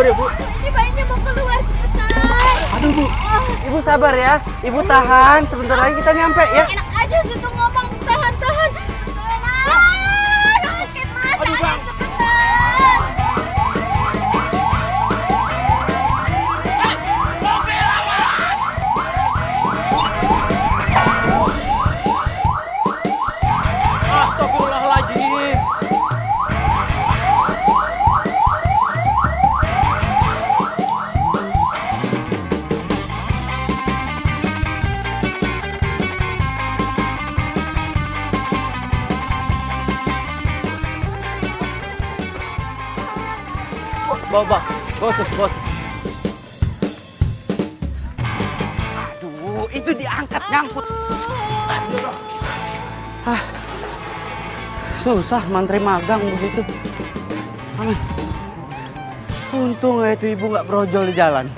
sabar ya, Bu. Ini bayinya mau keluar, cepetan. Aduh, Bu. Ibu sabar ya. Ibu tahan, sebentar lagi kita nyampe ya. Enak aja sih tuh ngomong, tahan. Sakit mas, Aduh, Bang. cepetan. Astagfirullahaladzim. Bawa, bos. Aduh, itu diangkat nyangkut. Susah mantri magang begitu. Aman. Untung itu ibu nggak brojol di jalan.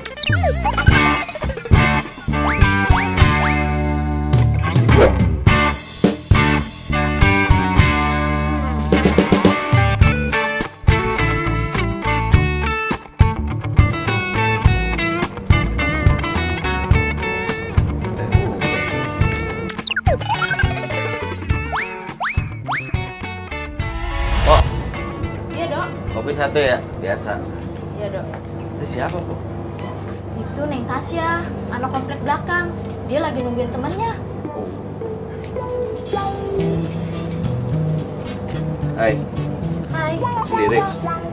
Kopi satu ya, biasa. Iya dok. Itu siapa, Bu? Itu Neng Tasya, anak komplek belakang. Dia lagi nungguin temennya. Hai, Hai. sendiri?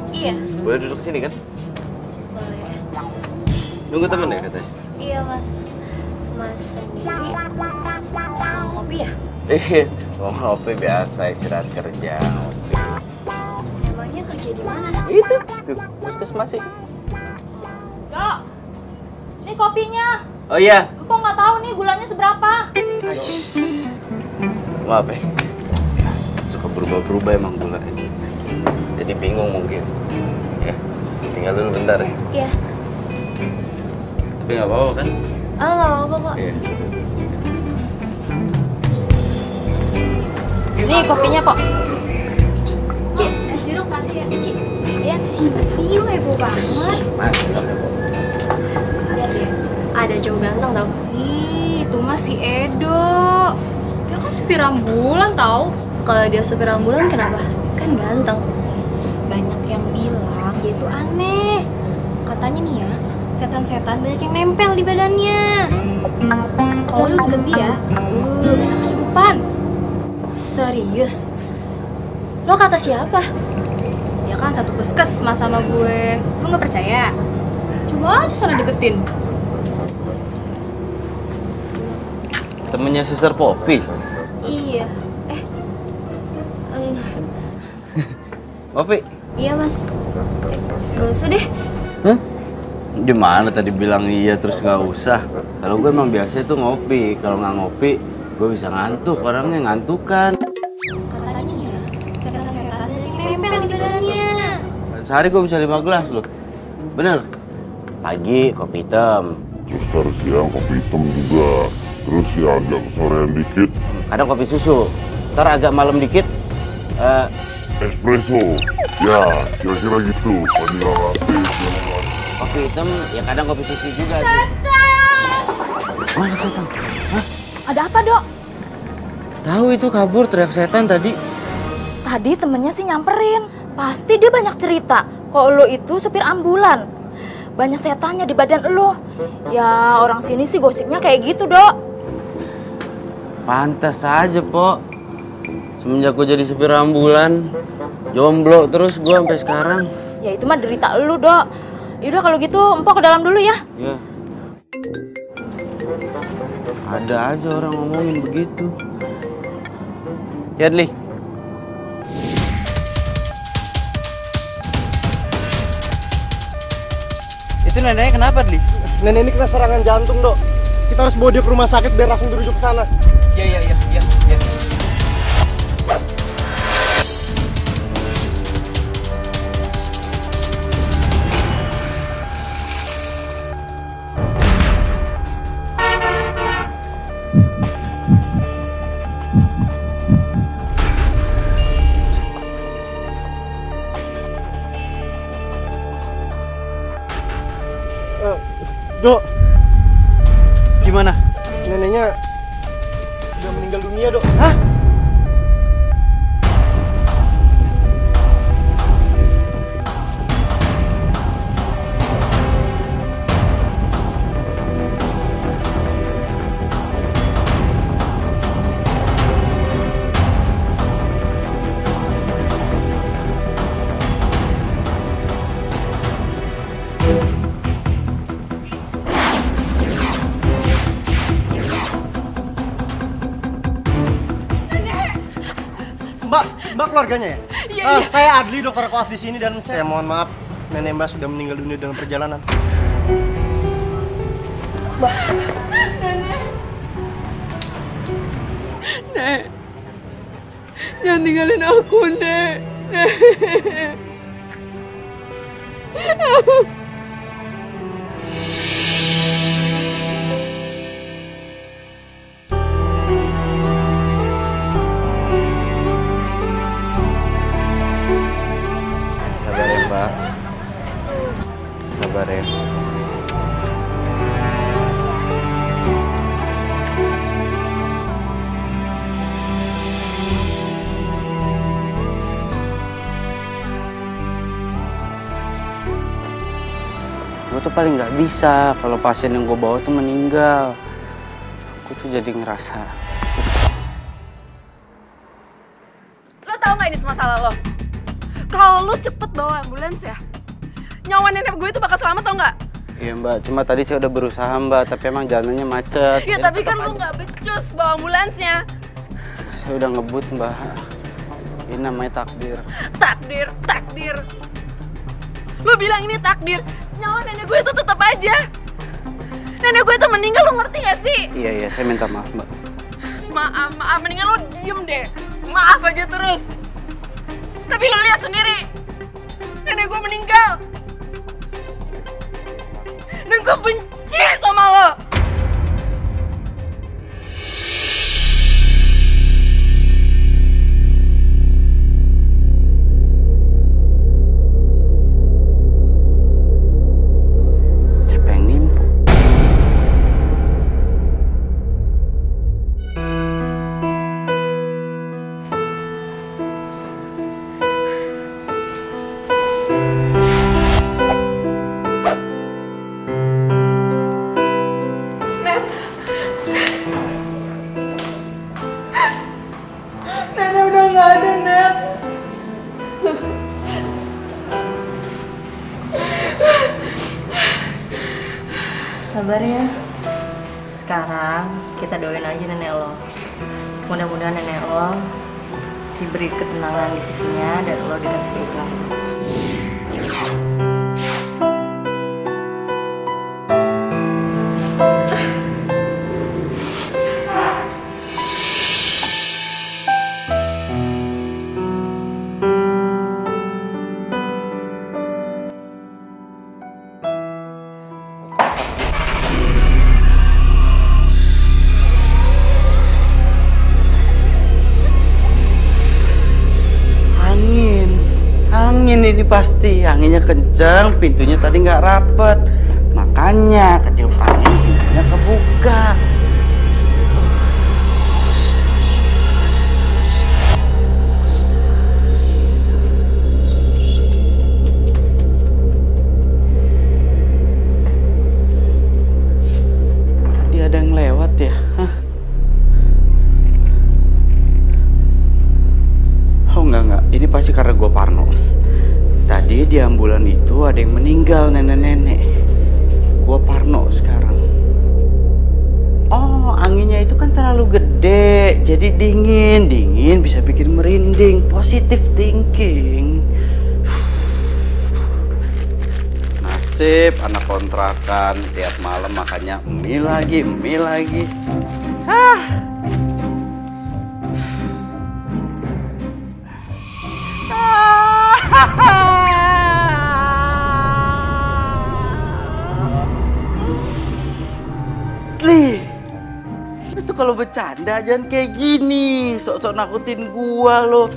Iya. Boleh duduk sini kan? Boleh. Nunggu temen ya katanya? Iya mas. Mas sendiri mau ngopi ya? Iya, mau ngopi biasa, istirahat kerja, ngopi. Emangnya kerja di mana? Itu, tuh, puskesmas itu. Dok, ini kopinya. Oh iya. Empok nggak tahu nih gulanya seberapa. Maaf ya, suka berubah-berubah emang gula ini. Jadi bingung mungkin. Ya, tinggal dulu bentar ya. Iya. Tapi nggak apa-apa kan? Oh nggak apa-apa kok. Iya. Ini kopinya kok. Cik, es jeruk kasih ya. Cik, lihat sih masih heboh banget. Mantap. Lihat ya, ada cowok ganteng tau. Ih, itu mah si Edo. Dia kan supir ambulan tau. Kalau dia supir ambulan kenapa? Kan ganteng. Banyak yang bilang dia itu aneh. Katanya nih ya, setan-setan banyak yang nempel di badannya. Kalau lu deket dia, lu bisa kesurupan. Serius? Lo kata siapa? Dia kan satu puskesmas sama gue. Lu nggak percaya? Coba aja sana deketin. Temennya Suster Poppy. Iya. Poppy? Iya mas. Gak usah deh. Hah? Gimana tadi bilang iya terus nggak usah? Kalau gue emang biasa tuh ngopi. Kalau nggak ngopi, gue bisa ngantuk. Orangnya ngantukan. Katanya nih ya, setan-setan banyak yang nempel di badannya. Sehari gue bisa 5 gelas loh. Bener? Pagi kopi hitam. Terus ntar siang kopi hitam juga. Terus ya agak kesorean dikit, Kadang kopi susu. Ntar agak malam dikit. espresso. Ya, kira-kira gitu. Vanilla latte, segala macam. Kopi hitam ya kadang kopi susu juga. Mana setan? Hah? Ada apa dok? Tahu itu kabur teriak setan tadi. Tadi temennya sih nyamperin. Pasti dia banyak cerita. Kalau lo itu supir ambulan. Banyak setannya di badan lo. Ya orang sini sih gosipnya kayak gitu dok. Pantas aja, Pok. Semenjak gue jadi supir ambulan, jomblo terus gue sampai sekarang. Ya itu mah derita lo dok. Yaudah kalau gitu empok ke dalam dulu ya. Ya. Ada aja orang ngomongin begitu. Ya, Dli. Itu neneknya kenapa, Dli? Nenek ini kena serangan jantung, Dok. Kita harus bawa dia ke rumah sakit biar langsung dirujuk ke sana. Iya. Dok, Gimana? neneknya udah meninggal dunia, Dok. Hah? Mbak keluarganya ya? Iya. Saya Adli, dokter koas di sini dan saya mohon maaf nenek Mbak sudah meninggal dunia dalam perjalanan. Nek, jangan tinggalin aku, Nek. Nek. Sabar ya, Mbak. Sabar ya. Gue tuh paling nggak bisa kalau pasien yang gue bawa tuh meninggal. Gue tuh jadi ngerasa. Lo tau gak ini semua salah lo? Kalau lo cepet bawa ambulans ya, nyawa nenek gue itu bakal selamat, tau gak? Iya Mbak, cuma tadi saya udah berusaha Mbak, tapi emang jalannya macet. Ya Jadi tapi kan tetap lo aja. gak becus bawa ambulansnya. Saya udah ngebut Mbak. Ini namanya takdir. Takdir, takdir. Lo bilang ini takdir, nyawa nenek gue itu tetap aja. Nenek gue itu meninggal, lo ngerti gak sih? Iya, saya minta maaf Mbak. Maaf, mendingan lo diem deh. Maaf aja terus. Tapi lo lihat sendiri, nenek gue meninggal. Dan gue benci sama lo. Siapa yang nimpu? Net. Nenek udah gak ada, Net. Sabar ya. Sekarang kita doain aja nenek lo. Mudah-mudahan nenek lo diberi ketenangan di sisinya dan lo dikasih keikhlasan. Angin ini pasti, anginnya kenceng, pintunya tadi nggak rapet, makanya ketiup angin pintunya kebuka. Tadi ada yang lewat ya? Hah? Oh enggak, ini pasti karena gue parno. Tadi di ambulan itu ada yang meninggal, nenek-nenek. Gue parno sekarang. Oh, anginnya itu kan terlalu gede, jadi dingin bisa bikin merinding. Positive thinking. Nasib anak kontrakan tiap malam makanya mie lagi. Li, lu tuh kalau bercanda jangan kayak gini, sok-sok nakutin gua lo.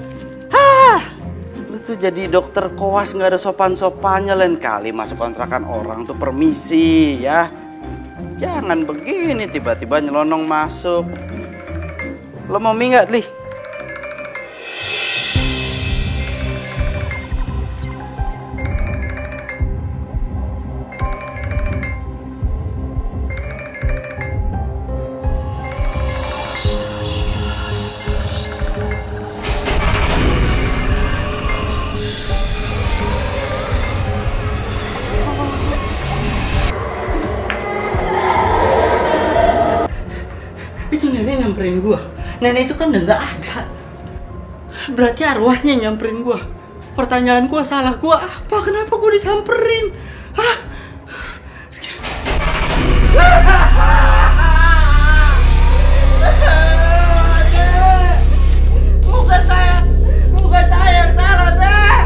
Lu tuh jadi dokter koas nggak ada sopan-sopannya, lain kali masuk kontrakan orang tuh permisi ya. Jangan begini tiba-tiba nyelonong masuk. Lo mau mie nggak, Li? Itu nenek nyamperin gua. Nenek itu kan udah nggak ada. Berarti arwahnya nyamperin gua. Pertanyaan gua, salah gua apa? Kenapa gua disamperin? Hah? Bukan saya yang salah, Nek.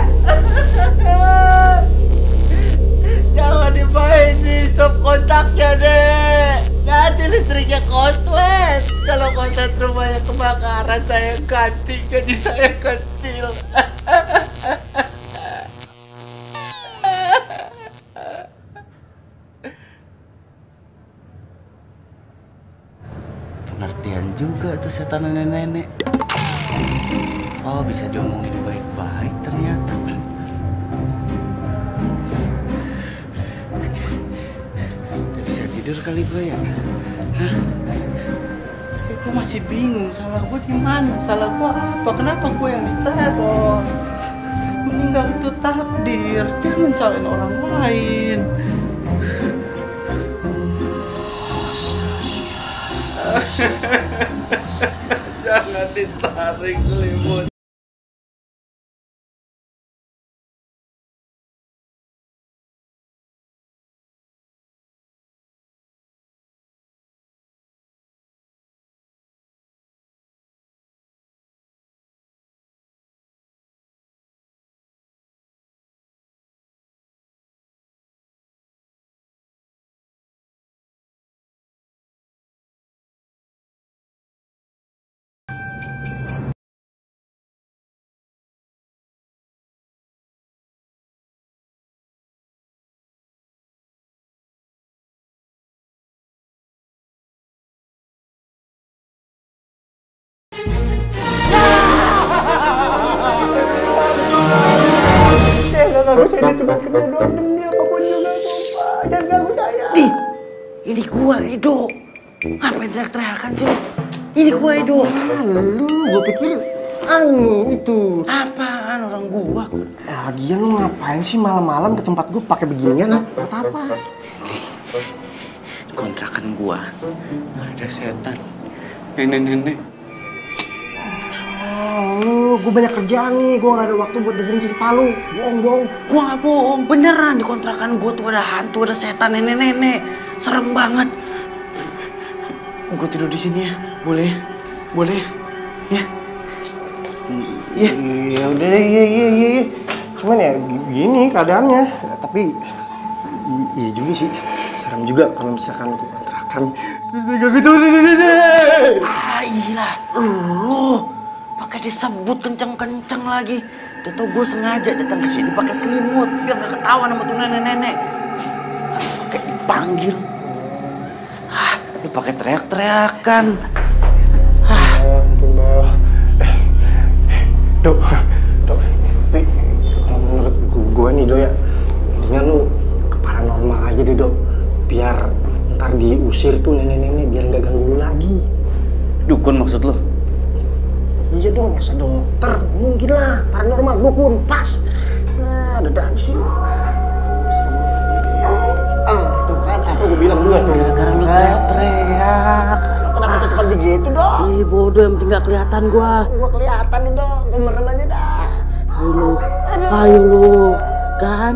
Jangan dimain di sub kontaknya, Nek. Nanti listriknya konslet. Kalau konslet rumahnya kebakaran, saya ganti gaji saya kecil. Pengertian juga tuh setan nenek-nenek. Oh, bisa diomongin baik-baik ternyata. Udah bisa tidur kali gue ya? Hah? Tapi gue masih bingung, salah gue di mana? Salah gue apa? Kenapa gue yang diteror? Meninggal itu takdir, jangan salahin orang lain. Jangan ditarik selimut. Jangan ganggu saya, cuma kerja doang demi apapun juga, sumpah. Jangan ganggu saya. Di, ini gua Edo. Ngapain teriak-teriakan sih? Ini gua Edo. Lu, gua pikir itu. Apaan orang gua? Lagian lu ngapain sih malam-malam ke tempat gua pakai beginian? Buat apa? Di kontrakan gua ada setan. Nenek-nenek. Gue banyak kerjaan nih, gue gak ada waktu buat dengerin cerita lu. Bohong. Gua nggak bohong, beneran di kontrakan gua tuh ada hantu, ada setan, nenek-nenek. Serem banget. Gua tidur di sini ya, boleh? Boleh? Ya. Ya. Iya udah, iya. Cuman ya gini keadaannya. Tapi iya juga sih, serem juga kalau misalkan lu ke kontrakan. Terus dia gitu. Ah iyalah, lu pakai disebut kenceng-kenceng lagi. Udah tau gue sengaja datang ke sini pakai selimut biar nggak ketahuan sama tuh nenek-nenek. Pakai dipanggil. Lu pakai teriak-teriakan. Alhamdulillah. Dok. Tapi kalau menurut gue nih, Dok ya, mendingan lu ke paranormal aja deh, Dok. Biar ntar diusir tuh nenek-nenek biar nggak ganggu lu lagi. Dukun maksud lu? Iya dong, masa dokter? Mungkin lah, paranormal, dukun, pas. Nah, ada aja sih. Tuh kan, apa gue bilang juga tuh. Gara-gara lu teriak-teriak. Kenapa cepat begitu, Dok? Ih bodoh, yang penting gak kelihatan gua. Gua kelihatan nih, Dok. Gemeran aja dah. Ayo lu. Kan?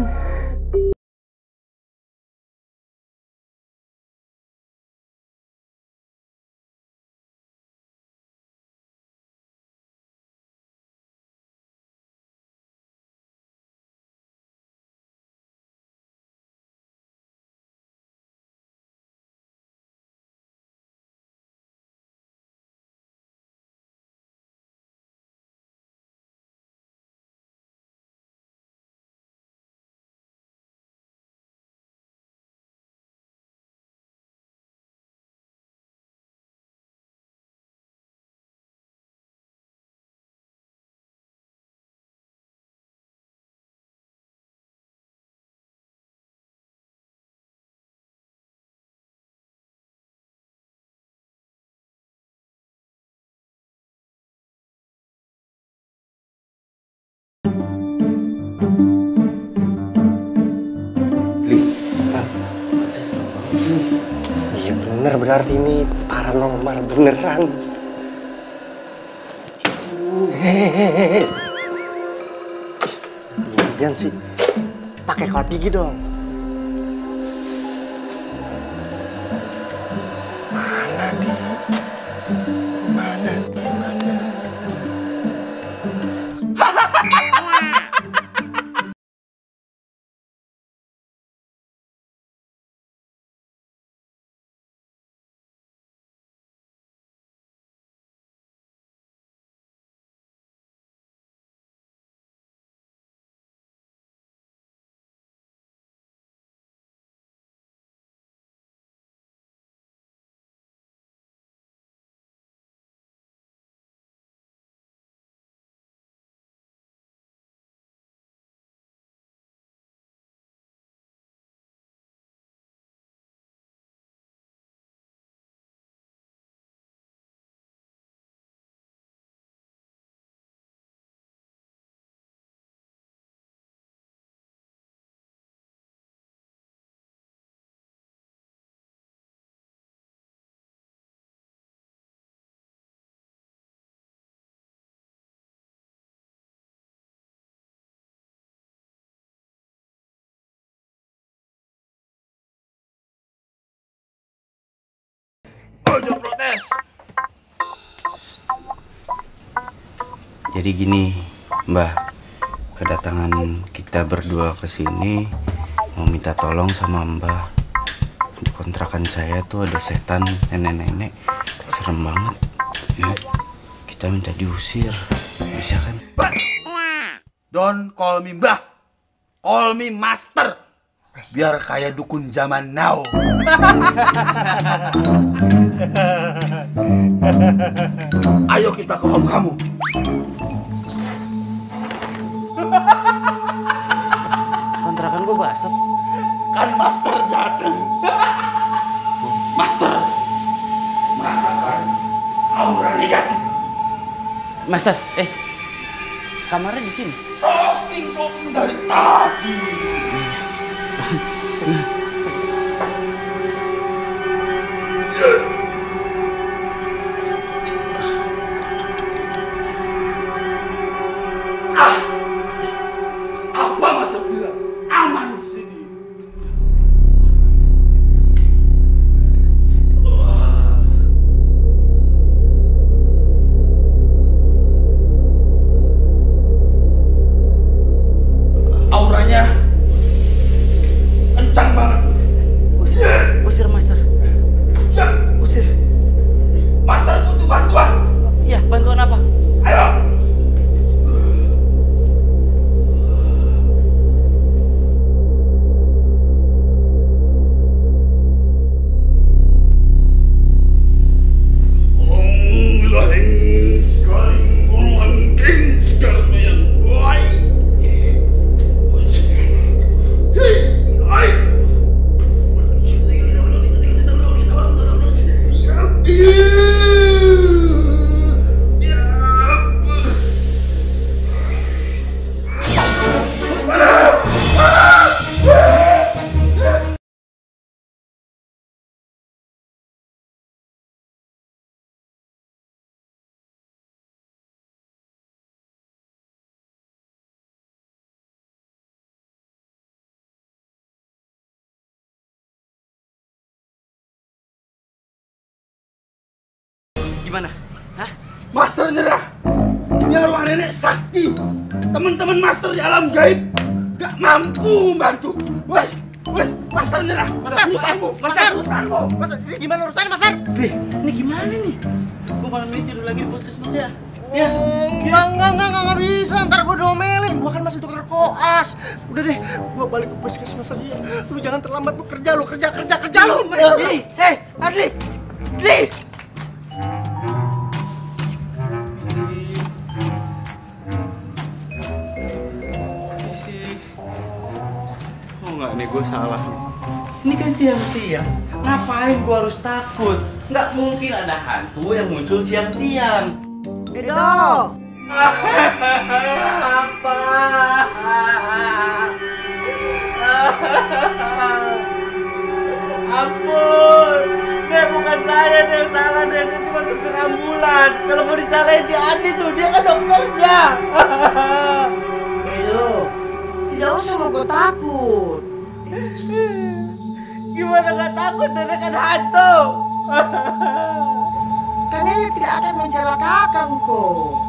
Iya bener, berarti ini paranormal beneran. Hehehe. Kemudian sih pakai kawat gigi dong. Mana di? Mana di mana? Ojo protes. Jadi gini, Mbah, kedatangan kita berdua ke sini mau minta tolong sama Mbah. Di kontrakan saya tuh ada setan nenek-nenek, serem banget. Ya, kita minta diusir, bisa kan? Don't call me Mbah, call me Master. Biar kayak dukun zaman now. Ayo kita ke home kamu. Kontrakan gua basah. Kan Master datang. Master merasakan aura negatif. Master, kamarnya di sini. Talking dari tadi. Apa Master bilang? Aman di sini. Auranya kencang banget. Usir Master. Ya, Usir. Master butuh bantuan. Iya, bantuan apa? Ayo. Gimana? Hah? Master nyerah. Ini arwah nenek sakti. Teman-teman Master di alam gaib gak mampu membantu. Wes, Master nyerah. Master, gimana urusannya, Master? Ini gimana nih? Gua malam ini tidur lagi di puskesmas ya. Ya. Nggak bisa, ntar gue domelin. Gue kan masih dokter koas. Udah deh, gue balik ke puskesmas aja. Lu jangan terlambat, lu kerja lu. Hei, Adli. Enggak, nih gue salah. Ini kan siang-siang. Ngapain gue harus takut? Nggak mungkin ada hantu yang muncul siang-siang. Edo, Apa? Ampun, Nek, bukan saya Nek yang salah, Nek. Saya cuma supir ambulan. Kalau mau dicalain si Andi tuh, dia kan dokternya. Edo, tidak usah mau takut. Gimana gak takut, Nenek kan hantu. Kan Nenek tidak akan mencelakakan kok.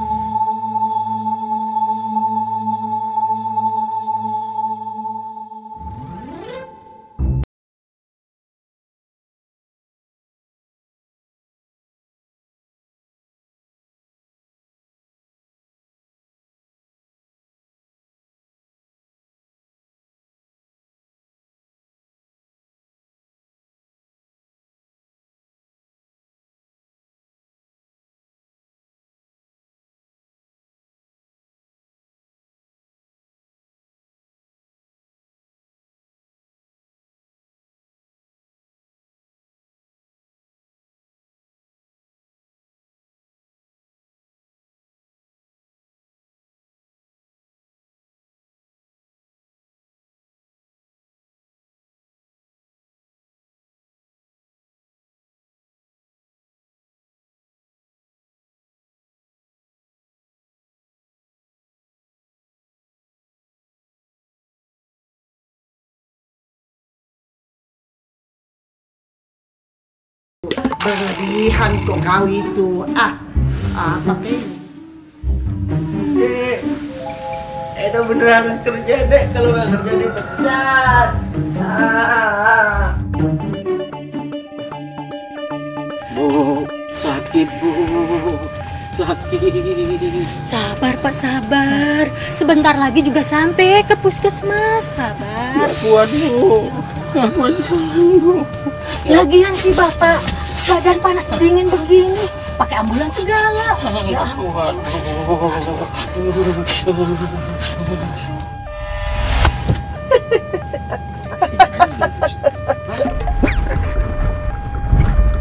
Berlebihan kok kau itu. Apa ini? Nek, Edo beneran harus kerja, Nek. Kalau nggak kerja, dipecat. Bu, sakit Bu, sakit. Sabar Pak, sabar. Sebentar lagi juga sampai ke puskesmas. Sabar. Gak kuat Bu, gak kuat Bu. Lagian sih Bapak, badan panas dingin begini, pakai ambulans segala. Ya kuat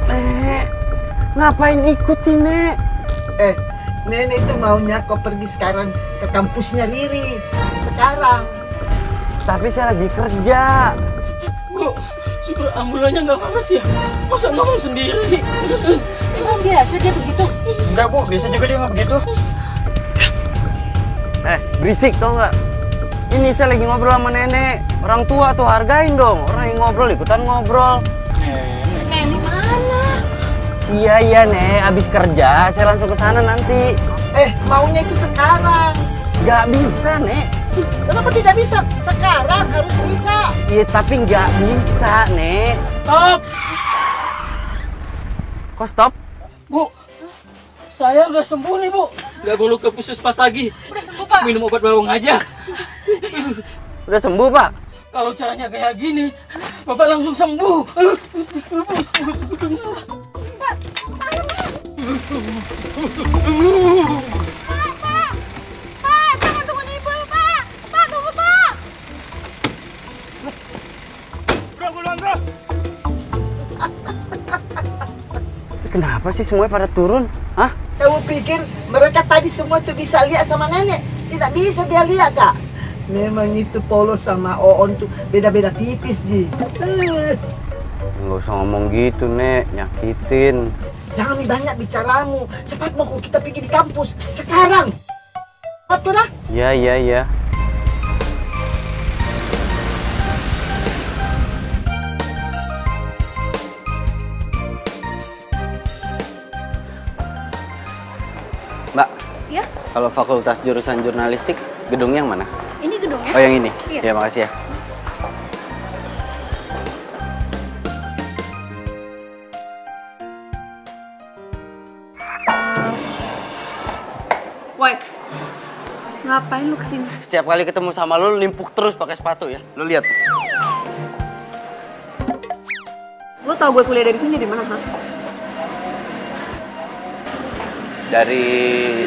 Nek, ngapain ikut sih, Nek? Nenek itu maunya kau pergi sekarang ke kampusnya Riri. Sekarang. Tapi saya lagi kerja. Bu, supir ambulannya nggak apa-apa sih ya? Masa ngomong sendiri? Emang biasa dia begitu? Enggak Bu, biasa juga dia nggak begitu. Berisik tau nggak? Ini saya lagi ngobrol sama nenek. Orang tua tuh hargain dong. Orang yang ngobrol ikutan ngobrol. Nenek mana? Iya Nek, abis kerja saya langsung ke sana nanti. Maunya itu sekarang. Nggak bisa Nek. Kenapa tidak bisa? Sekarang harus bisa. Iya tapi nggak bisa Nek. Stop! Kok stop? Bu, saya udah sembuh nih Bu. Nggak perlu ke puskesmas lagi. Udah sembuh Pak. Minum obat bawang aja. Udah sembuh Pak? Kalau caranya kayak gini, Bapak langsung sembuh. Pak, jangan tunggu ibu Pak. Pak, tunggu Pak. Bro. Kenapa sih semuanya pada turun? Hah? Kamu pikir mereka tadi semua itu bisa lihat sama nenek? Tidak bisa dia lihat, Kak. Memang itu Polo sama Oon tuh beda-beda tipis, Ji. Nggak usah ngomong gitu Nek, nyakitin. Jangan banyak bicaramu. Cepat mau kita pergi di kampus. Sekarang. Betul lah. Iya. Mbak. Ya? Kalau fakultas jurusan jurnalistik, gedungnya yang mana? Ini gedungnya? Oh yang ini? Iya. Ya makasih ya. Woi, ngapain lu kesini? Setiap kali ketemu sama lu limpuk terus pakai sepatu ya. Lu lihat. Lu tau gue kuliah dari sini di mana, ha? Dari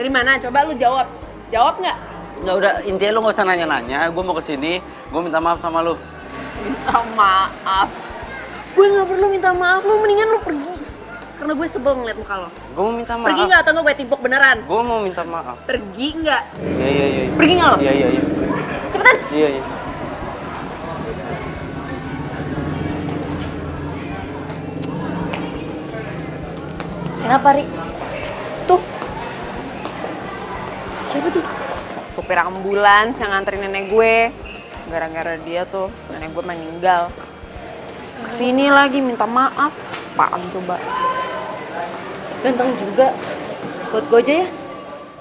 mana? Coba lu jawab. Jawab nggak? Nggak, udah, intinya lu nggak usah nanya-nanya. Gue mau kesini, gue minta maaf sama lu. Minta maaf? Gue nggak perlu minta maaf, lu mendingan lu pergi. Karena gue sebel ngeliat muka lo. Gue mau minta maaf. Pergi nggak atau nggak gue timpuk beneran? Gue mau minta maaf. Pergi nggak? Iya. Pergi nggak lo? Iya. Cepetan. Iya. Kenapa, Ri? Tuh. Siapa tuh? Supir ambulans yang nganterin nenek gue. Gara-gara dia tuh nenek gue meninggal. Kesini lagi minta maaf. Apaan coba? Ganteng juga. Buat gue aja ya?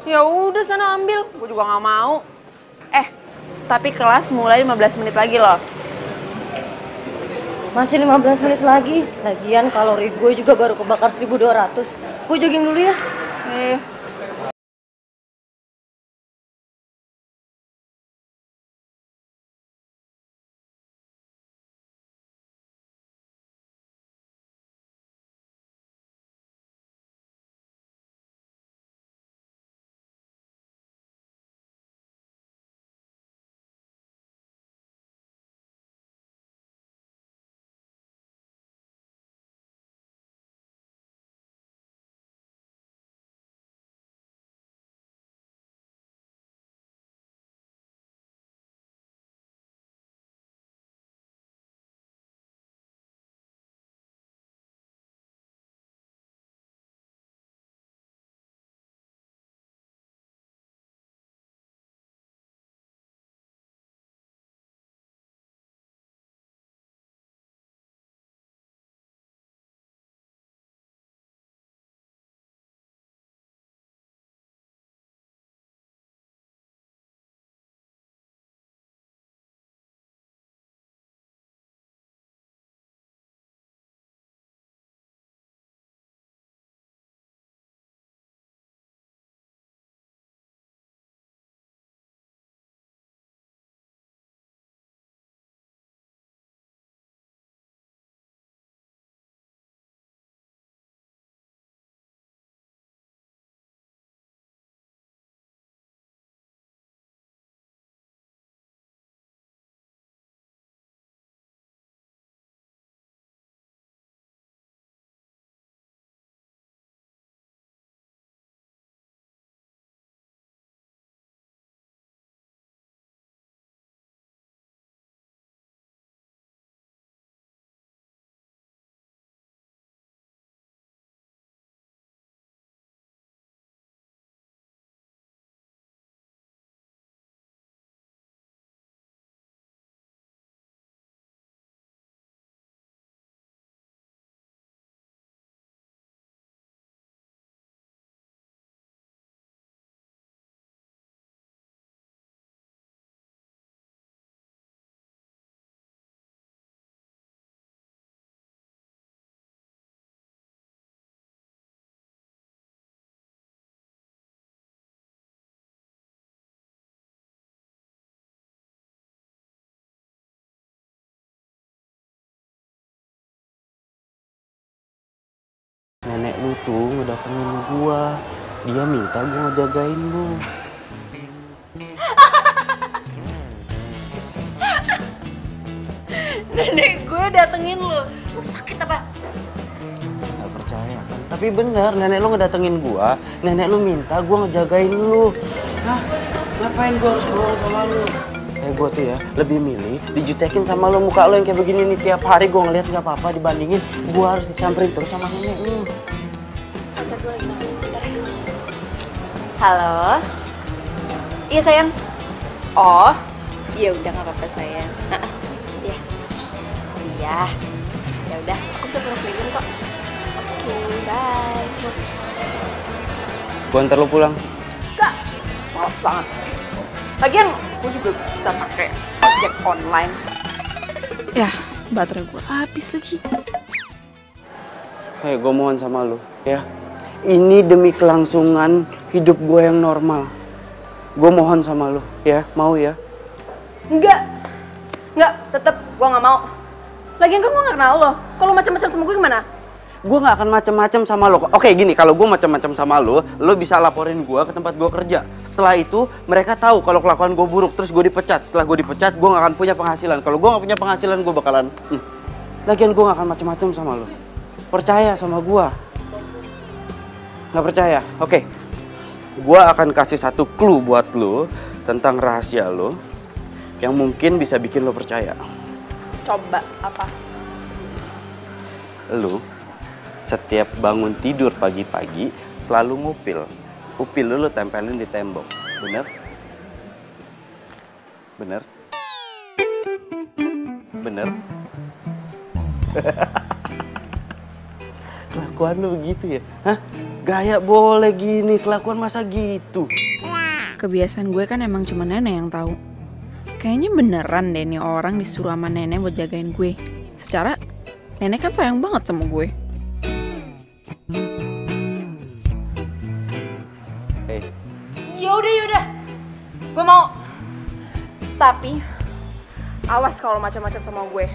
Ya udah sana ambil. Gue juga nggak mau. Tapi kelas mulai 15 menit lagi loh. Masih 15 menit lagi. Lagian kalori gue juga baru kebakar 1200. Gue jogging dulu ya. Nenek lu tuh ngedatengin gua. Dia minta gua ngejagain lu. Nenek gue datengin lu. Lu sakit apa? Gak percaya kan? Tapi bener, nenek lu ngedatengin gua. Nenek lu minta gua ngejagain lu. Hah? Ngapain gua harus bohong sama lu? Gua tuh ya lebih milih dijutekin sama lo, muka lo yang kayak begini nih tiap hari gua ngeliat nggak apa-apa dibandingin gua harus dicamperin terus sama nenek lu. Pacar gue lagi nangis, bentar ya. Halo. Iya sayang. Oh, iya udah nggak apa-apa sayang. Iya. Iya. Ya udah, aku bisa pulang sendirian kok. Oke, bye. Gua antar lo pulang. Kak, males banget. Lagian gue juga bisa pakai ojek online. Ya, baterai gue habis lagi. Hei, gue mohon sama lo, ya. Ini demi kelangsungan hidup gue yang normal. Gue mohon sama lo, ya. Mau ya? Enggak, tetep gue nggak mau. Lagian kan gue nggak kenal lo. Kalau macam-macam sama gue gimana? Gue nggak akan macam-macam sama lo. Oke, gini, kalau gue macam-macam sama lo bisa laporin gue ke tempat gue kerja. Setelah itu mereka tahu kalau kelakuan gue buruk, terus gue dipecat. Setelah gue dipecat, gue nggak akan punya penghasilan. Kalau gue nggak punya penghasilan, gue bakalan. Lagian gue nggak akan macam-macam sama lo. Percaya sama gue. Nggak percaya? Oke. Gua akan kasih satu clue buat lo tentang rahasia lo yang mungkin bisa bikin lo percaya. Coba apa? Lo setiap bangun tidur pagi-pagi selalu ngupil. Upil lo tempelin di tembok. Bener? Bener? Bener? Kelakuan lu begitu ya? Hah? Gaya boleh gini, kelakuan masa gitu? Kebiasaan gue kan emang cuma nenek yang tahu. Kayaknya beneran deh nih orang disuruh sama nenek buat jagain gue. Secara nenek kan sayang banget sama gue. Hey. Yaudah. Gue mau. Tapi awas kalau macam-macam sama gue.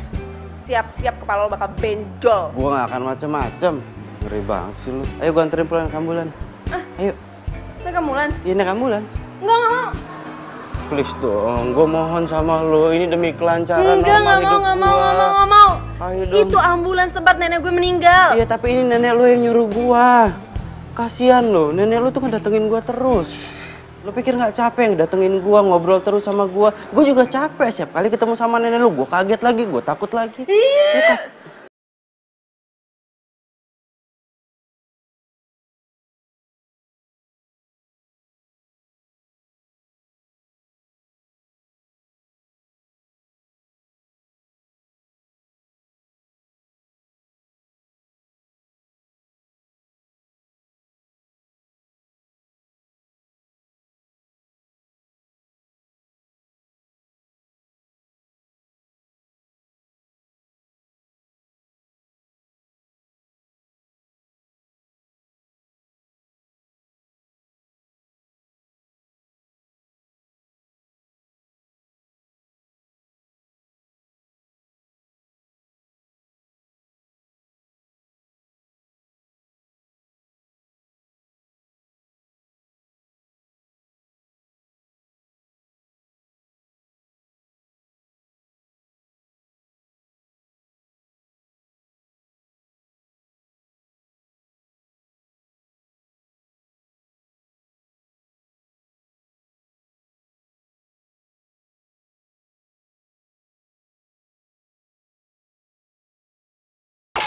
Siap-siap kepala lo bakal benjol. Gua gak akan macem-macem. Ngeri banget sih lu. Ayo gua anterin pulang ke ambulan. Ayo. Naik ambulans? Iya naik ambulans. Enggak mau. Please dong, gua mohon sama lo. Ini demi kelancaran Enggak, normal hidup nggak mau. Ayo dong. Itu ambulans tempat nenek gue meninggal. Iya tapi ini nenek lo yang nyuruh gua. Kasian lo, nenek lo tuh kan datengin gua terus. Lo pikir nggak capek datengin gua, ngobrol terus sama gua? Gua juga capek setiap kali ketemu sama nenek lo. Gua kaget lagi, gua takut lagi. Iya.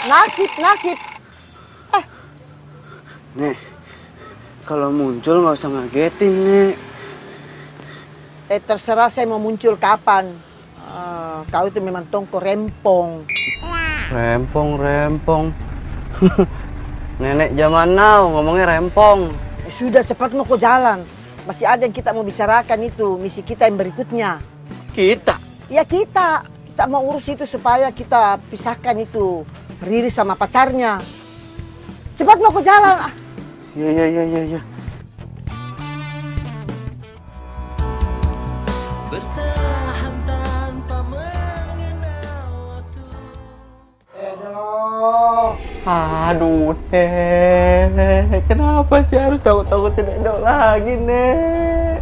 Nasib. Nek, kalau muncul nggak usah ngagetin, Nek. Terserah saya mau muncul kapan. Kau itu memang tongko rempong. Rempong. Nenek zaman now ngomongnya rempong. Sudah cepat mau ke jalan. Masih ada yang kita mau bicarakan itu, misi kita yang berikutnya. Kita? Ya kita. Kita mau urus itu supaya kita pisahkan itu Riri sama pacarnya. Cepat mau ke jalan. Iya. Bertahan tanpa mengenal waktu. Aduh, Nek. Kenapa sih harus takut-takutin Edo lagi, Nek?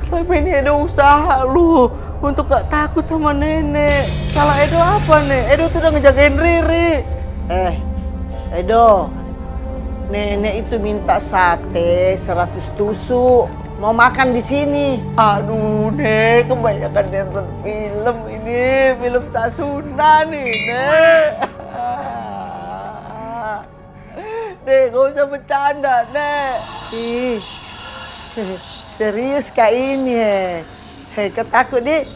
Selama ini Edo usaha lu untuk gak takut sama nenek. Salah Edo apa, Nek? Edo tuh udah ngejagain Riri. Edo, nenek itu minta sate 100 tusuk. Mau makan di sini. Aduh, Nek, kebanyakan nonton film ini, film Sasuna nih, Nek. Nek, gak usah bercanda, Nek. Ih, serius kak ini, kau takut, Dik?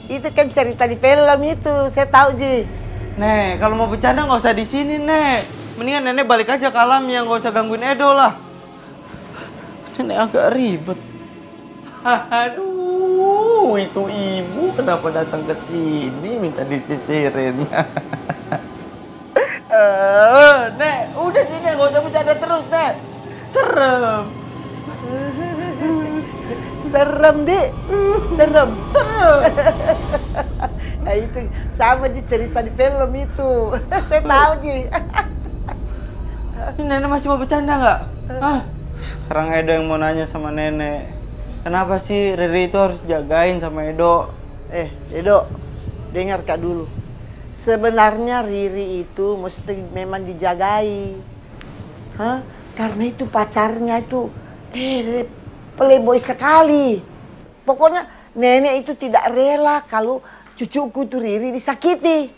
Itu kan cerita di film itu, saya tahu, Ji. Nek, kalau mau bercanda nggak usah di sini, Nek. Mendingan nenek balik aja ke alamnya, nggak usah gangguin Edo lah. Nenek agak ribet. Aduh, itu ibu kenapa datang ke sini minta disisirin? Nek, udah sini nggak usah bercanda terus, Nek. Serem. Serem, Dik. Serem. Nah, itu sama Ji cerita di film itu. Saya tahu, Ji. Ini nenek masih mau bercanda nggak? Sekarang Edo yang mau nanya sama nenek. Kenapa sih Riri itu harus jagain sama Edo? Edo, dengar kak dulu. Sebenarnya Riri itu mesti memang dijagai. Karena itu pacarnya itu playboy sekali. Pokoknya nenek itu tidak rela kalau cucuku itu Riri disakiti.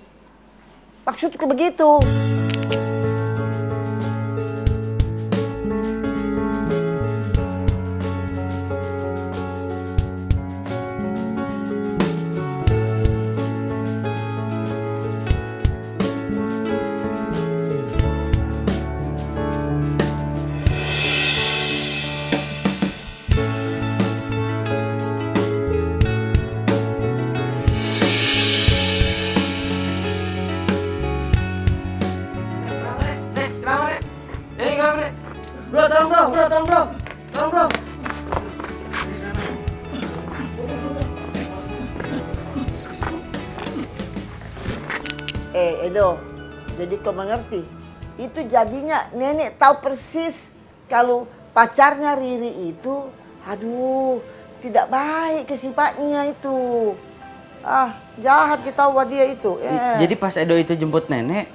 Maksudku begitu. Bro, tolong bro. Edo, jadi kau mengerti? Itu jadinya nenek tahu persis kalau pacarnya Riri itu, aduh, tidak baik ke sifatnya itu. Jahat kita buat dia itu. Jadi pas Edo itu jemput nenek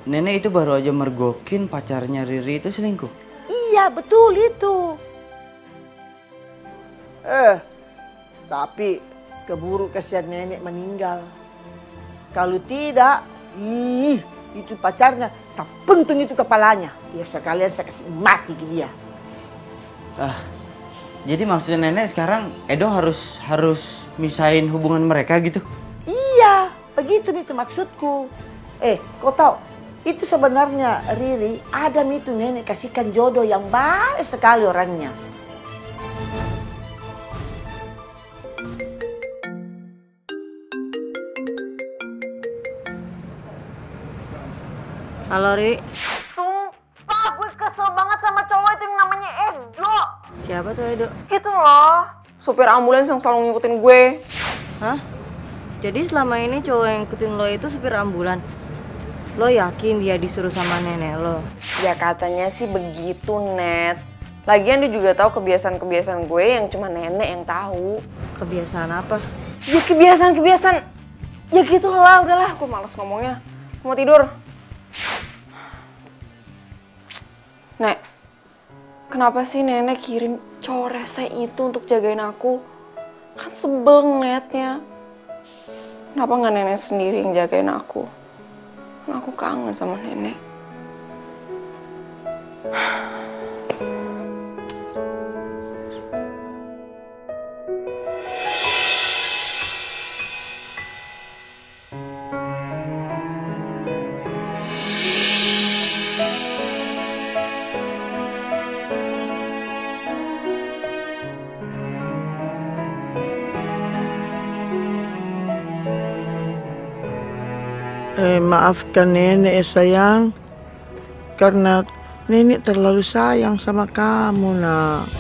itu baru aja mergokin pacarnya Riri itu selingkuh? Iya, betul itu. Tapi keburu kasihan nenek meninggal. Kalau tidak, itu pacarnya, saya pentung itu kepalanya. Ya sekalian saya kasih mati ke dia. Jadi maksudnya nenek sekarang Edo harus misahin hubungan mereka gitu? Iya, begitu itu maksudku. Kau tahu? Itu sebenarnya Riri, Adam itu nenek kasihkan jodoh yang baik sekali orangnya. Halo Ri. Sumpah gue kesel banget sama cowok itu yang namanya Edo. Siapa tuh Edo? Itu loh, supir ambulans yang selalu ngikutin gue. Hah? Jadi selama ini cowok yang ngikutin lo itu supir ambulan? Lo yakin dia disuruh sama nenek lo? Ya katanya sih begitu, Net. Lagian dia juga tahu kebiasaan-kebiasaan gue yang cuma nenek yang tahu. Kebiasaan apa? Ya kebiasaan. Ya gitu lah, udahlah. Gue malas ngomongnya. Mau tidur. Nek, kenapa sih nenek kirim cowok rese itu untuk jagain aku? Kan sebel ngeliatnya. Kenapa nggak nenek sendiri yang jagain aku? Aku kangen sama nenek. Maafkan nenek sayang, karena nenek terlalu sayang sama kamu nak.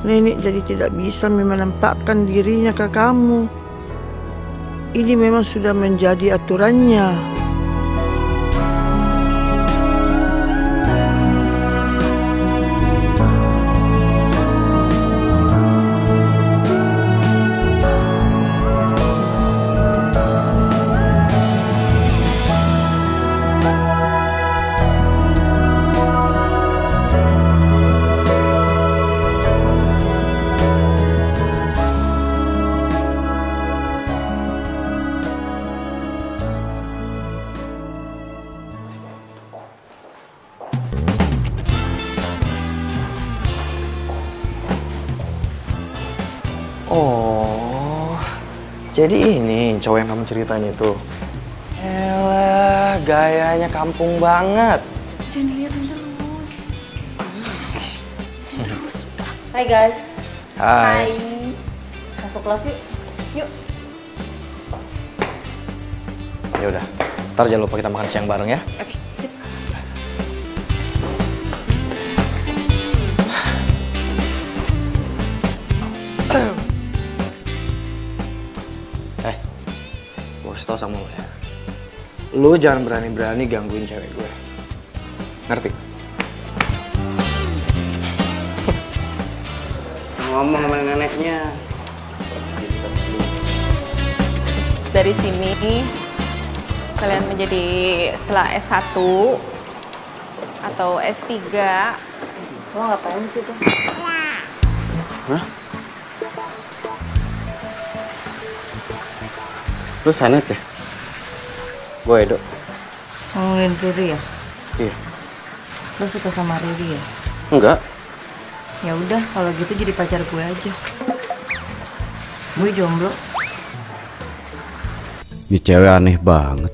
Nenek jadi tidak bisa menampakkan dirinya ke kamu. Ini memang sudah menjadi aturannya. Oh, jadi ini cowok yang kamu ceritain itu. Elah, gayanya kampung banget. Jangan dilihat terus. Terus udah. Hai guys. Hai. Masuk kelas yuk. Yuk. Ya udah, ntar jangan lupa kita makan siang bareng ya. Oke. Gue kasih tau sama lo ya. Lo jangan berani-berani gangguin cewek gue. Ngerti? Ngomong sama neneknya. Dari sini kalian menjadi setelah S1 atau S3. Lo ngapain sih tuh? Hah? Lu Sanet ya? Gue Edo. Ngomongin Riri ya? Iya. Lo suka sama Riri ya? Enggak. Ya udah, kalau gitu jadi pacar gue aja. Gue jomblo. Ini cewek aneh banget.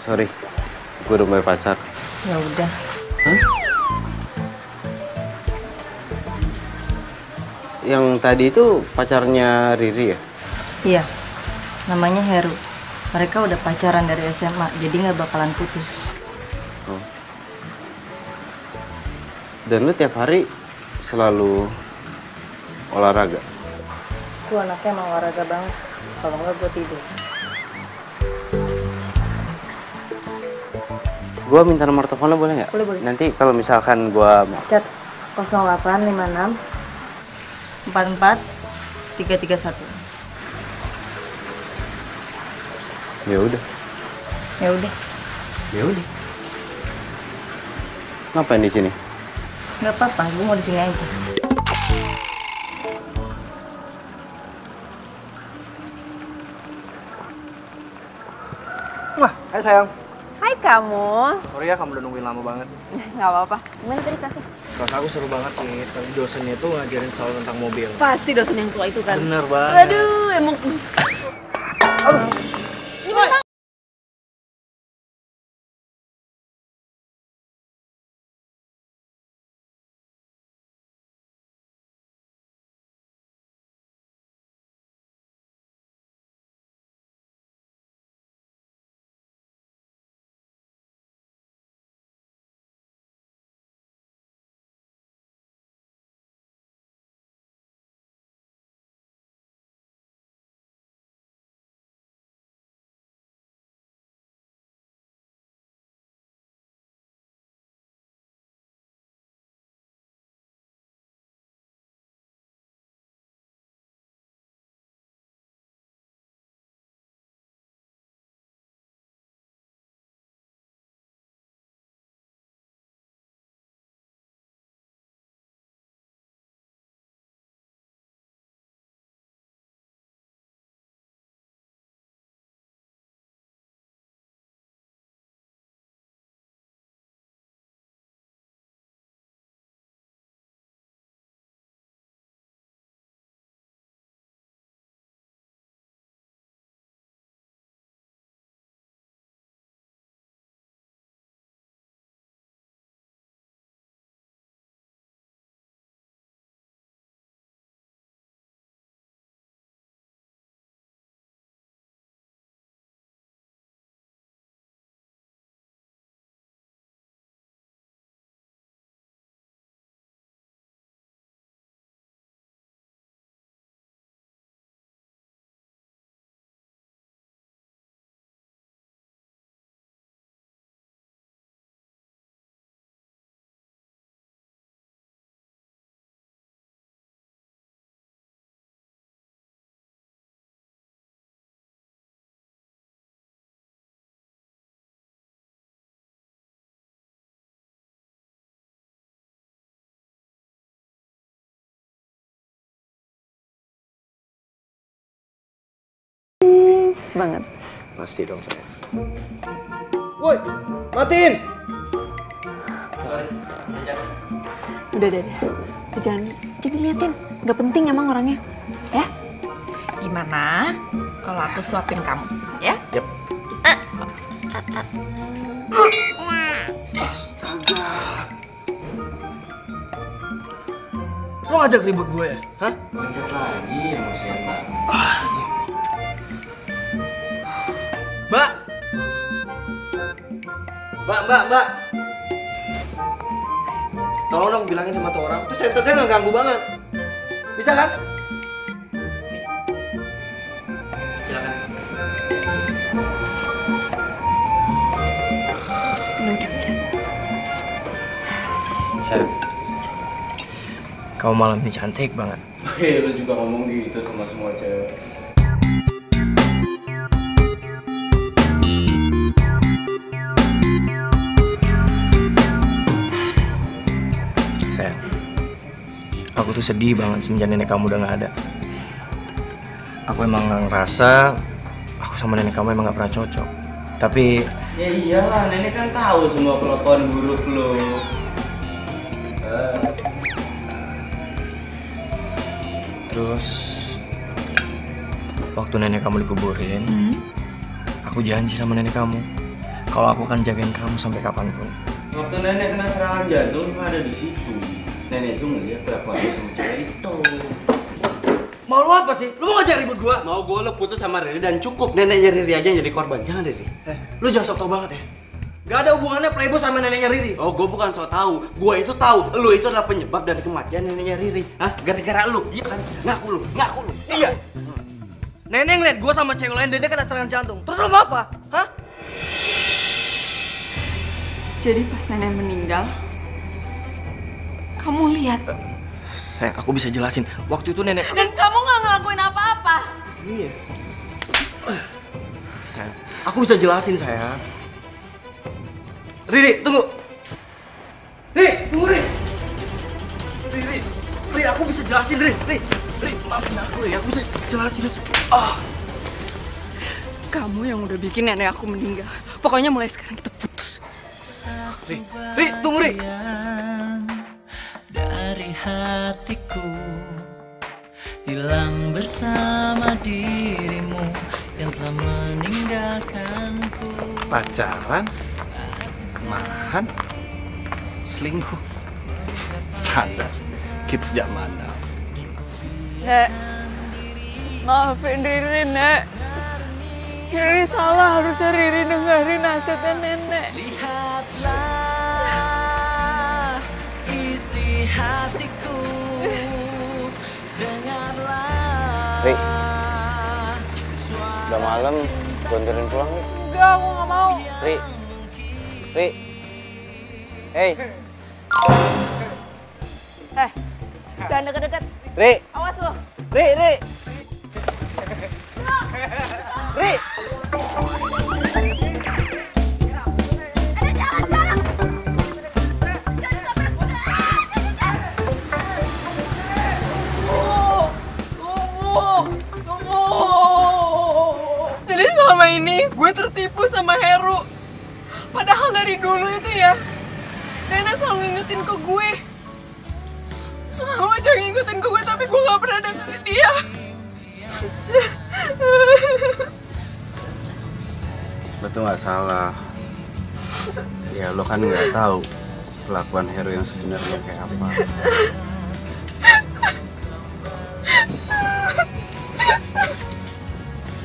Sorry, gue udah punya pacar. Ya udah. Hah? Yang tadi itu pacarnya Riri ya? Iya, namanya Heru. Mereka udah pacaran dari SMA, jadi nggak bakalan putus. Oh. Dan lu tiap hari selalu olahraga? Gue anaknya emang olahraga banget. Kalau nggak gue tidur. Gue minta nomor telepon lo boleh nggak? Boleh, boleh. Nanti kalau misalkan gue Cat 0856 44 331. Ya udah. Ya udah. Ya udah. Ngapain di sini? Nggak apa-apa, gue mau di sini aja. Wah, hai sayang. Hai kamu. Sorry ya kamu udah nungguin lama banget. Nggak apa-apa. Gimana tadi kelasnya? Kelas aku seru banget sih. Tadi dosennya tuh ngajarin soal tentang mobil. Pasti dosen yang tua itu kan? Bener banget. Aduh, emang... Gimana? Banget. Pasti dong saya. Woi, matiin. Udah. Jangan liatin. Gak penting emang orangnya. Ya? Gimana kalau aku suapin kamu, ya? Yep. Astaga. Lo ngajak ribut gue ya? Hah? Pencet lagi emosian banget. Mbak. Tolong dong bilangin sama tuh orang. Tuh senternya nggak ganggu banget. Bisa kan? Silakan. Udah. Sayang. Kamu malam ini cantik banget. Hei, lu juga ngomong gitu sama semua cewek. Aku tuh sedih banget semenjak nenek kamu udah gak ada. Aku emang ngerasa aku sama nenek kamu emang gak pernah cocok. Tapi ya iyalah, nenek kan tahu semua kelakuan buruk lo. Terus waktu nenek kamu dikuburin, aku janji sama nenek kamu kalau aku akan jagain kamu sampai kapanpun. Waktu nenek kena serangan jantung, lu ada di situ. Nenek itu ngeliat kelakuan lu sama cewek itu. Mau lu apa sih? Lu mau ngajak ribut gua? Mau gua lu putus sama Riri dan cukup neneknya Riri aja yang jadi korban. Jangan Riri. Lu jangan sok tau banget ya. Gak ada hubungannya Playboy sama neneknya Riri. Oh, gua bukan sok tahu. Gua itu tahu. Lu itu adalah penyebab dari kematian neneknya Riri. Hah? Gara-gara lu. Iya kan? Ngaku lu. Ngaku lu. Iya. Nenek ngeliat gua sama cewek lain dan dia kena serangan jantung. Terus lu mau apa? Hah? Jadi pas nenek meninggal, kamu lihat. Sayang, aku bisa jelasin. Waktu itu nenek... Dan kamu nggak ngelakuin apa-apa. Iya. Sayang, aku bisa jelasin, sayang. Riri, tunggu. Riri, tunggu, Riri. Riri, aku bisa jelasin, Riri. Riri, maafin aku, Riri. Aku bisa jelasin. Kamu yang udah bikin nenek aku meninggal. Pokoknya mulai sekarang kita putus. Riri, tunggu, Riri. Dari hatiku hilang bersama dirimu yang telah meninggalkanku. Pacaran, marahan, selingkuh, standar kids zaman now. Nek, maafin Riri, Nek. Riri salah, harusnya Riri dengerin nasihatnya nenek. Lihatlah isi hatiku, dengarlah. Ri, udah malam, gue anterin pulang nih. Enggak, aku nggak mau. Ri, hey. Jangan deket-deket. Ri, Awas lo. Ri. Jadi selama ini gue tertipu sama Heru. Padahal dari dulu itu ya, nenek selalu ngingetin ke gue. Selalu aja ngingetin ke gue, tapi gue gak pernah dengerin dia. Lo tuh nggak salah. Ya lo kan nggak tahu kelakuan Heru yang sebenarnya kayak apa.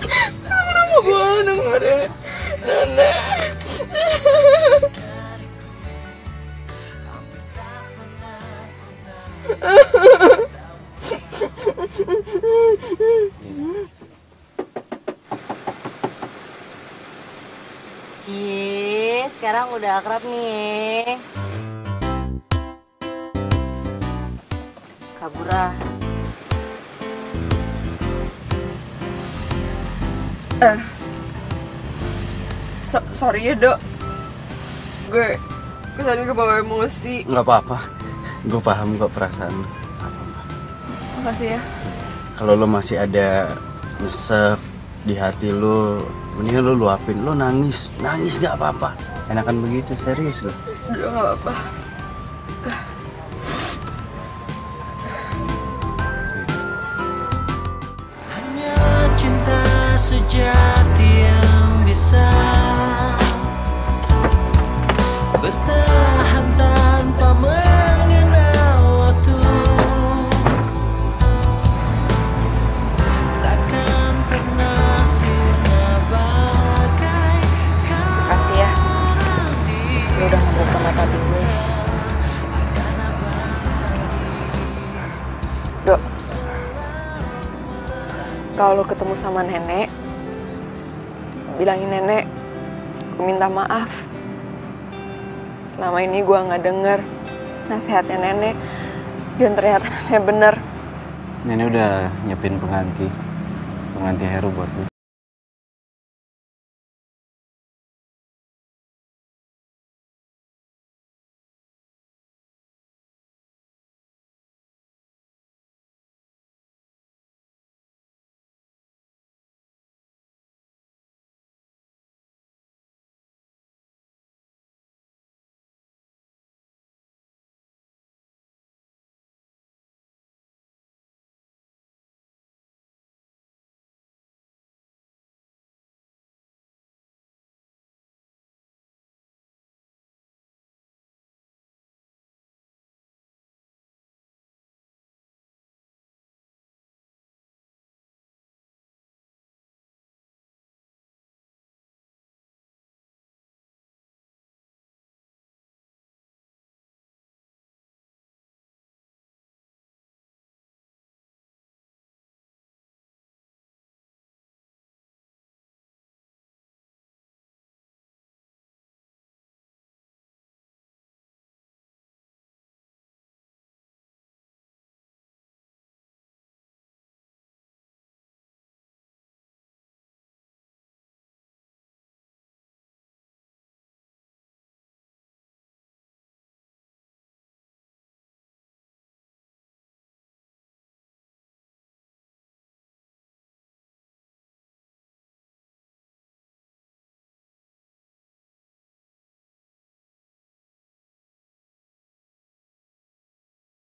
Kenapa gue gak dengerin nenek? Cie, sekarang udah akrab nih. Kabura. Sorry ya, Dok. Gue tadi kebawa emosi. Nggak apa-apa. Gue paham kok perasaan lo. Makasih ya. Kalau lo masih ada nyesek di hati lo, mendingan lo luapin. Lo nangis nggak apa-apa. Enakan begitu, serius lo. Udah nggak apa-apa. Hanya cinta sejati yang bisa bertahan tanpa mengenal waktu. Takkan pernah sirna bagaikan. Makasih ya. Lu udah membuka mata gue. Dok, kalau lu ketemu sama nenek, bilangin nenek, gue minta maaf. Selama ini gue nggak denger nasihatnya nenek, dan ternyata nenek bener. Nenek udah nyiapin pengganti Heru buat lo.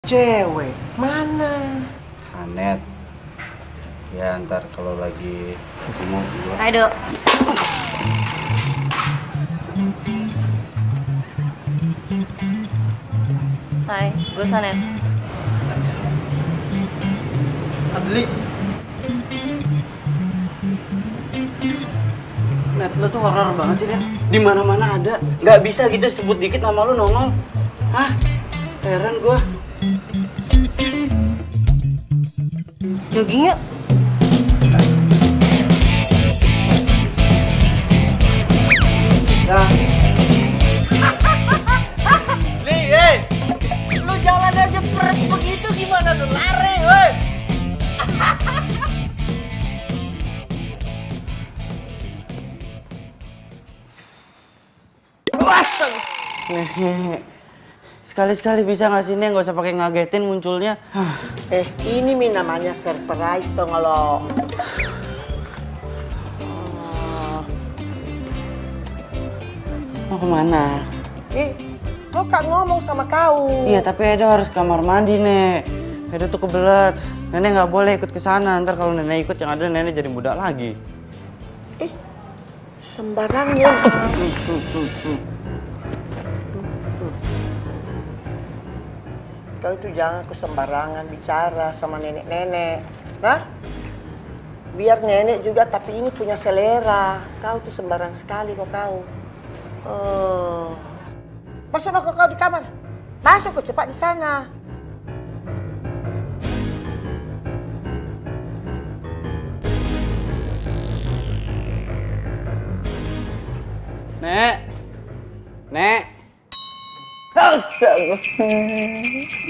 Cewek mana? Sanet. Ya ntar kalau lagi ketemu gua. Hai Dok. Hai, gue Sanet. Beli. Net, lo tuh horor banget sih, Net. Di mana-mana ada. Nggak bisa gitu sebut dikit nama lo nongol. Hah? Heran gua. Jogging yuk. Dah. Nih, lu jalan aja peret begitu gimana lu lari, woi? Nih, sekali-sekali bisa nggak sih Nek, nggak usah pakai ngagetin munculnya. Ini mi namanya surprise dong lo. Mau kemana? Kau kan ngomong sama kau. Iya, tapi Edo harus kamar mandi, Nek. Edo tuh kebelet. Nenek nggak boleh ikut ke sana. Ntar kalau nenek ikut yang ada nenek jadi budak lagi. Sembarangnya. Kau itu jangan sembarangan bicara sama nenek-nenek. Nah, biar nenek juga tapi ini punya selera. Kau tuh sembarang sekali kok kau. Masuk kau di kamar. Masuk kau cepat di sana. Nek. Nek. Astaga.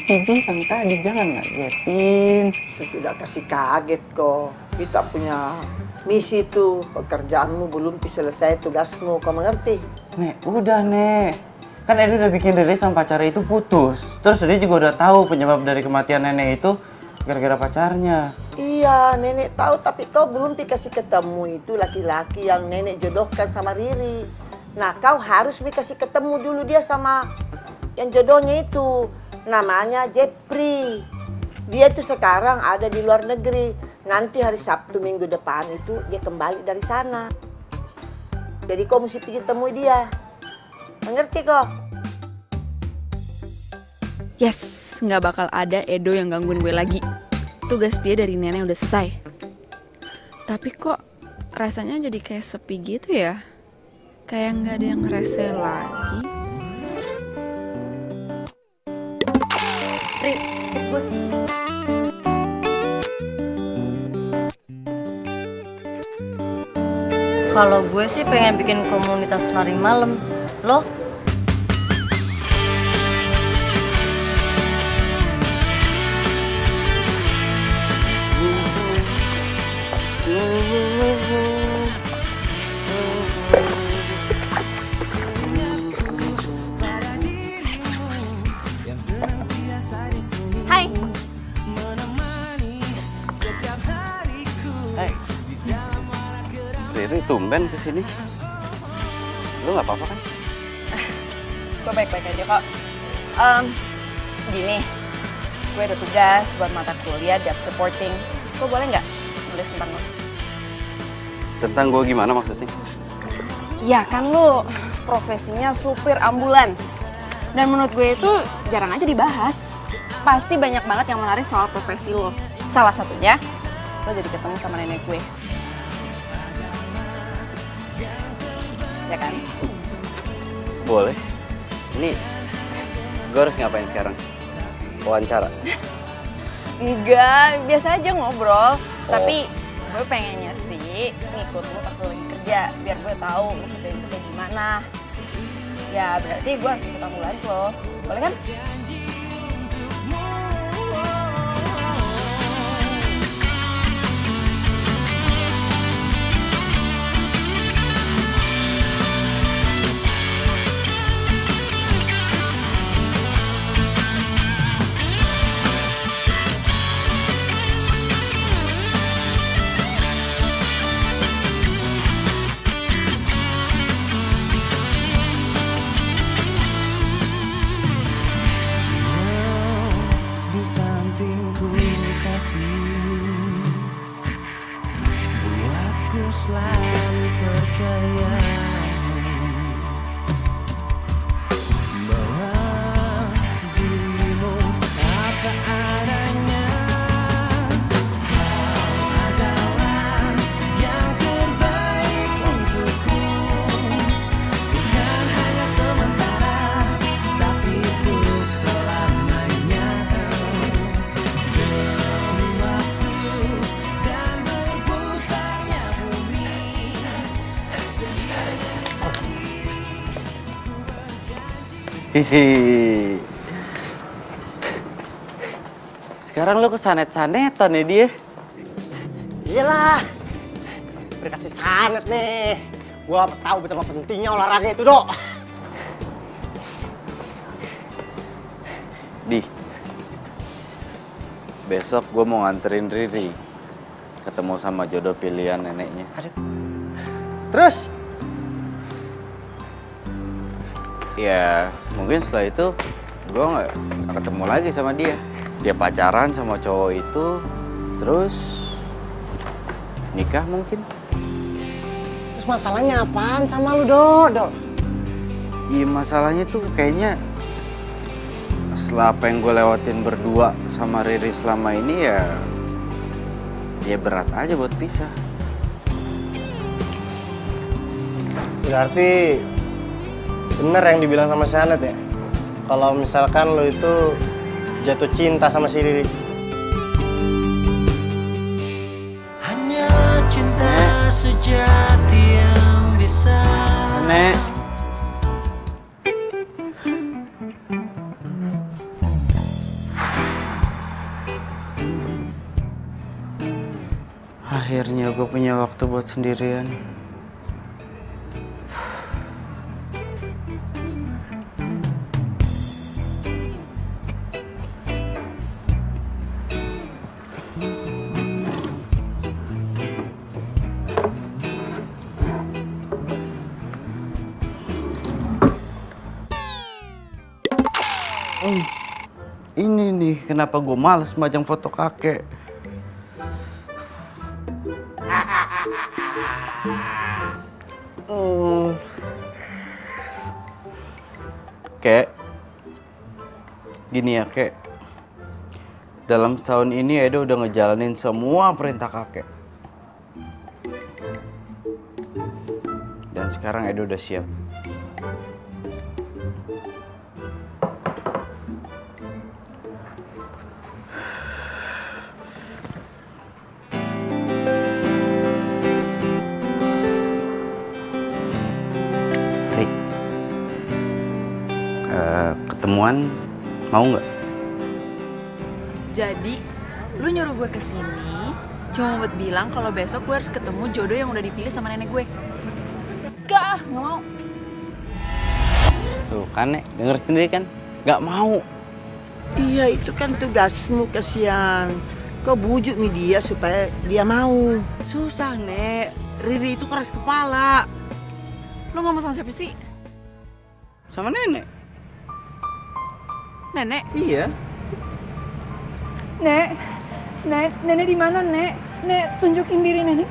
Bilang tadi jangan ngagetin. Sudah kasih kaget kok. Kita punya misi tuh. Pekerjaanmu belum selesai tugasmu. Kau mengerti? Nek, udah Nek. Kan Edo udah bikin Riri sama pacarnya itu putus. Terus dia juga udah tahu penyebab dari kematian nenek itu gara-gara pacarnya. Iya, nenek tahu tapi kau belum dikasih ketemu itu laki-laki yang nenek jodohkan sama Riri. Nah, kau harus dikasih ketemu dulu dia sama yang jodohnya itu. Namanya Jepri. Dia tuh sekarang ada di luar negeri. Nanti hari Sabtu minggu depan itu dia kembali dari sana. Jadi kau mesti pergi temui dia. Mengerti kok? Yes, nggak bakal ada Edo yang gangguin gue lagi. Tugas dia dari nenek udah selesai. Tapi kok rasanya jadi kayak sepi gitu ya? Kayak nggak ada yang rese lagi. Kalau gue sih pengen bikin komunitas lari malam. Lo? Hai. Hai. Riri tumben kesini. Lu nggak apa-apa kan? Gue baik-baik aja kok. Gini, gue ada tugas buat mata kuliah depth reporting. Gue boleh nggak nulis tentang lo? Tentang gue gimana maksudnya? Ya kan lo profesinya supir ambulans. Dan menurut gue itu jarang aja dibahas. Pasti banyak banget yang menarik soal profesi lo. Salah satunya, lo jadi ketemu sama nenek gue. Ya kan? Boleh. Ini gue harus ngapain sekarang? Wawancara? Enggak, biasa aja ngobrol. Tapi gue pengennya sih ngikut lo pas lo lagi kerja. Biar gue tahu lo kerjain itu kayak gimana. Ya berarti gue harus ikut ambulans lo. Boleh kan? di sampingku kasih, buatku selalu percaya bahwa dirimu apa adanya. Kau adalah yang terbaik untukku, bukan hanya sementara, tapi untuk selamanya. Demi waktu dan berputarnya bumi, Hihi. Sekarang lo kesanet-sanetan ya dia. Iyalah, berkasih sanet nih. Gua tahu betapa pentingnya olahraga itu, Dok. Di, besok gue mau nganterin Riri ketemu sama jodoh pilihan neneknya. Terus? Ya, mungkin setelah itu gue nggak ketemu lagi sama dia. Dia pacaran sama cowok itu, terus nikah mungkin. Terus masalahnya apaan sama lu, Dok? Iya, masalahnya tuh kayaknya setelah apa yang gue lewatin berdua sama Riri selama ini ya berat aja buat pisah. Berarti bener yang dibilang sama Sanet ya? Kalau misalkan lo itu jatuh cinta sama si Riri. hanya cinta sejati yang bisa. Nek. Akhirnya gue punya waktu buat sendirian. Ini nih kenapa gue males majang foto kakek. Kek, gini ya kek, dalam tahun ini Edo udah ngejalanin semua perintah kakek. Dan sekarang Edo udah siap. Ketemuan mau nggak? Jadi, lu nyuruh gue kesini cuma buat bilang kalau besok gue harus ketemu jodoh yang udah dipilih sama nenek gue. Gak mau. Tuh kan, Nek, denger sendiri kan? Nggak mau. Iya, itu kan tugasmu, kasihan. Kau bujuk nih dia supaya dia mau. Susah, Nek. Riri itu keras kepala. Lu ngomong sama siapa sih? Sama nenek. Nenek? Iya. Nek, nenek di mana, Nek? Nek, tunjukin diri nenek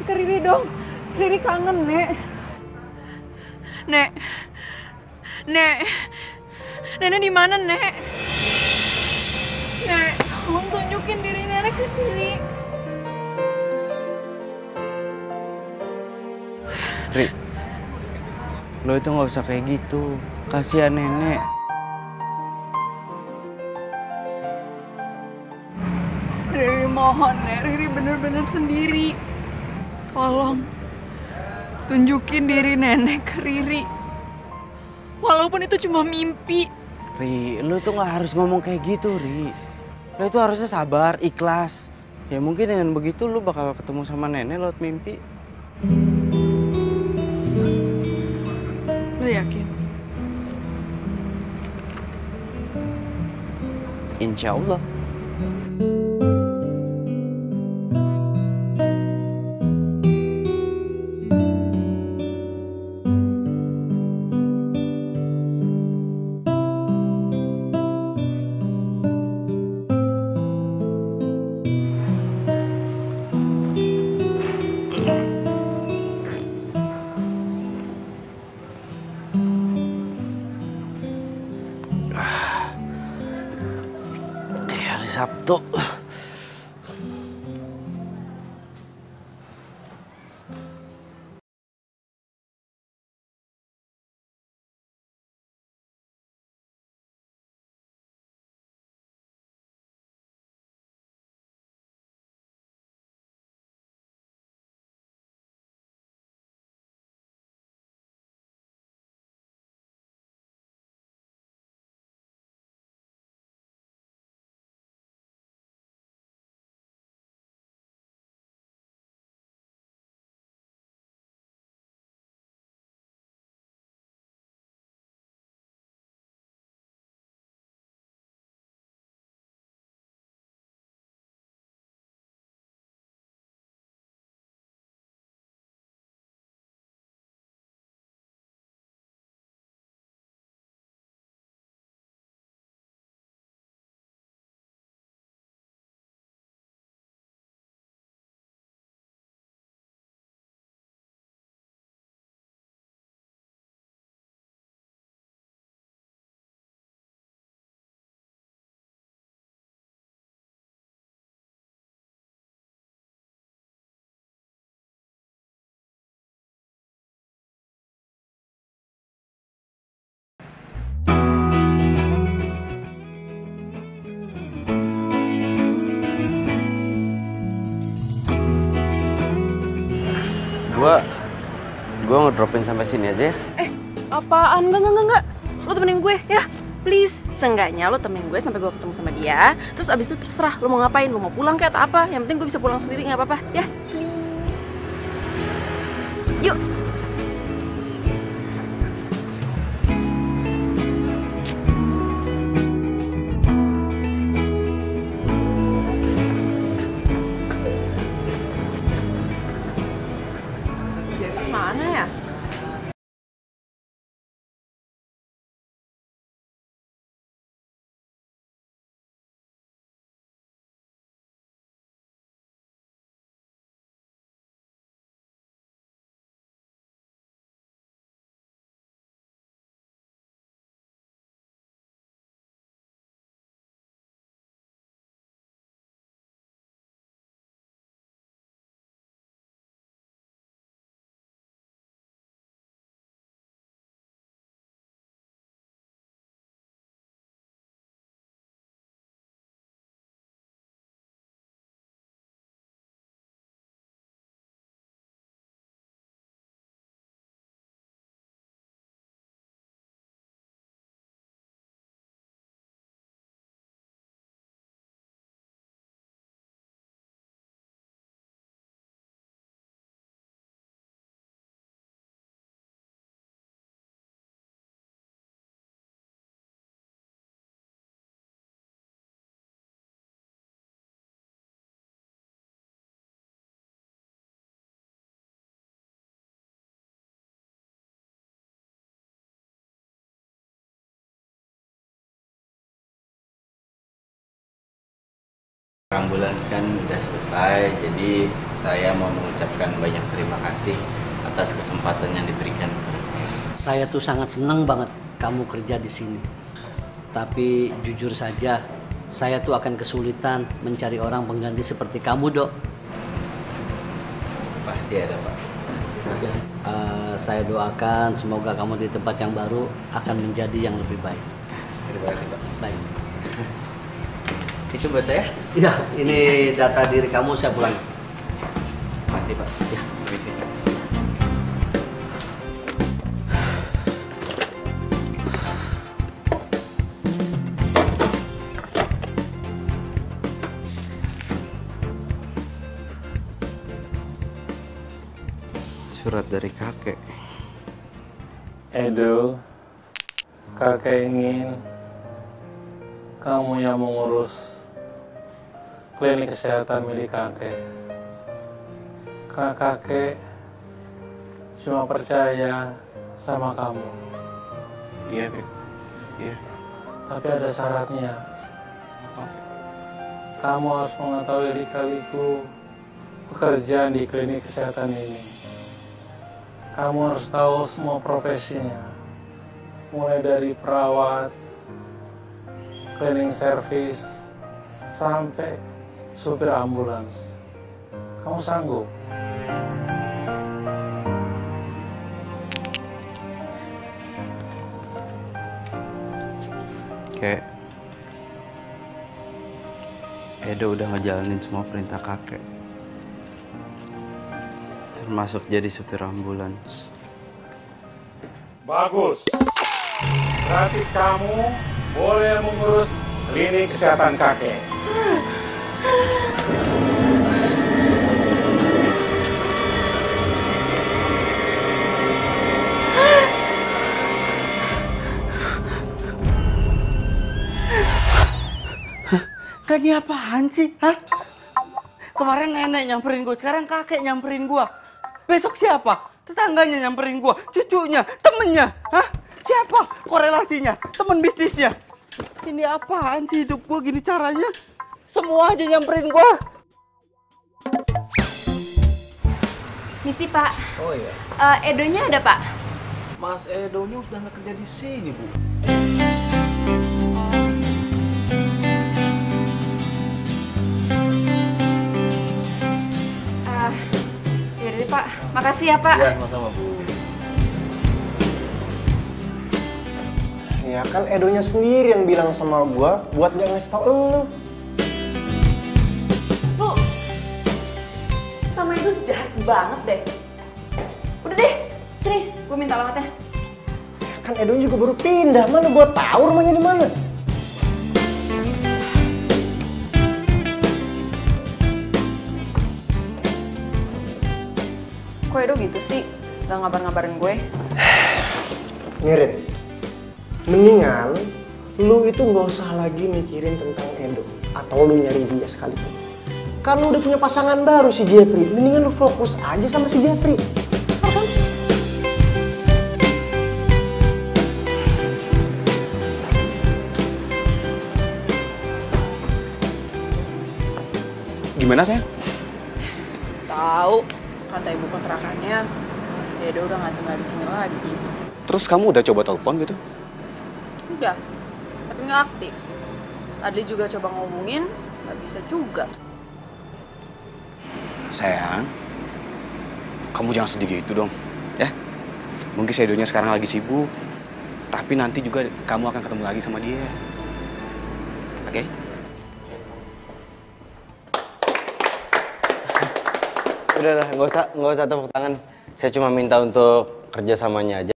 ke Riri dong. Riri kangen, Nek. Nek, nenek di mana, Nek? Nek, tolong tunjukin diri nenek ke Riri. Ri, lo itu nggak usah kayak gitu. Kasihan nenek. Riri mohon, Nek. Riri bener-bener sendiri. Tolong tunjukin diri nenek ke Riri. Walaupun itu cuma mimpi. Ri, lo tuh nggak harus ngomong kayak gitu, Ri. Lo itu harusnya sabar, ikhlas. Ya mungkin dengan begitu lo bakal ketemu sama nenek lewat mimpi. Lo yakin? Insya Allah. Hari Sabtu. Gua ngedropin sampai sini aja ya. Apaan? Enggak. Lo temenin gue ya, please. Seenggaknya lo temenin gue sampai gue ketemu sama dia. Terus abis itu terserah lo mau ngapain, lo mau pulang kayak atau apa. Yang penting gue bisa pulang sendiri, nggak apa-apa ya. Please. Yuk. Mana ya? Ambulans kan udah selesai, jadi saya mau mengucapkan banyak terima kasih atas kesempatan yang diberikan kepada saya. Saya tuh sangat senang banget kamu kerja di sini. Tapi jujur saja, saya tuh akan kesulitan mencari orang pengganti seperti kamu, Dok. Pasti ada, Pak. Pasti. Saya doakan semoga kamu di tempat yang baru akan menjadi yang lebih baik. Terima kasih, Pak. Baik. Itu buat saya? Iya, ini data diri kamu, saya pulang. Makasih, Pak. Ya, permisi. Surat dari kakek. Edo, kakek ingin kamu yang mengurus klinik kesehatan milik kakek. Karena kakek cuma percaya sama kamu. Iya, Beb. Iya. Tapi ada syaratnya. Kamu harus mengetahui lika-liku pekerjaan di klinik kesehatan ini. Kamu harus tahu semua profesinya. Mulai dari perawat, cleaning service, sampai supir ambulans. Kamu sanggup? Kek, Edo udah ngejalanin semua perintah kakek. Termasuk jadi supir ambulans. Bagus. Berarti kamu boleh mengurus klinik kesehatan kakek. Kan ini apaan sih? Hah? Kemarin nenek nyamperin gue, sekarang kakek nyamperin gue. Besok siapa? Tetangganya nyamperin gue, cucunya, temennya. Hah? Siapa korelasinya? Temen bisnisnya. Ini apaan sih hidup gue gini caranya? Semua aja nyamperin gue. Misi, Pak. Oh iya. Edonya ada, Pak? Mas Edonya sudah nggak kerja di sini, Bu. Yaudah deh, Pak. Makasih ya, Pak. Iya, sama-sama, Bu. Ya kan Edonya sendiri yang bilang sama gua buat gak ngasih tau lu. Lu sama Edo jahat banget deh. Udah deh, sini gue minta alamatnya. Kan Edonya juga baru pindah, mana gua tahu rumahnya di mana. Kok Edo gitu sih? Gak ngabar-ngabarin gue? Ngirit. Mendingan lu itu nggak usah lagi mikirin tentang Edo atau lu nyari dia sekalipun. Kan lu udah punya pasangan baru si Jeffrey. Mendingan lu fokus aja sama si Jeffrey. Gimana sayang? Tahu, kata ibu kontrakannya, Edo udah nggak tinggal di sini lagi. Terus kamu udah coba telepon gitu? Udah, tapi nggak aktif. Tadi juga coba ngomongin, nggak bisa juga. Sayang, kamu jangan sedih gitu dong, ya. Mungkin si Edonya sekarang lagi sibuk, tapi nanti juga kamu akan ketemu lagi sama dia. Oke? Udah, nggak usah tepuk tangan. Saya cuma minta untuk kerjasamanya aja.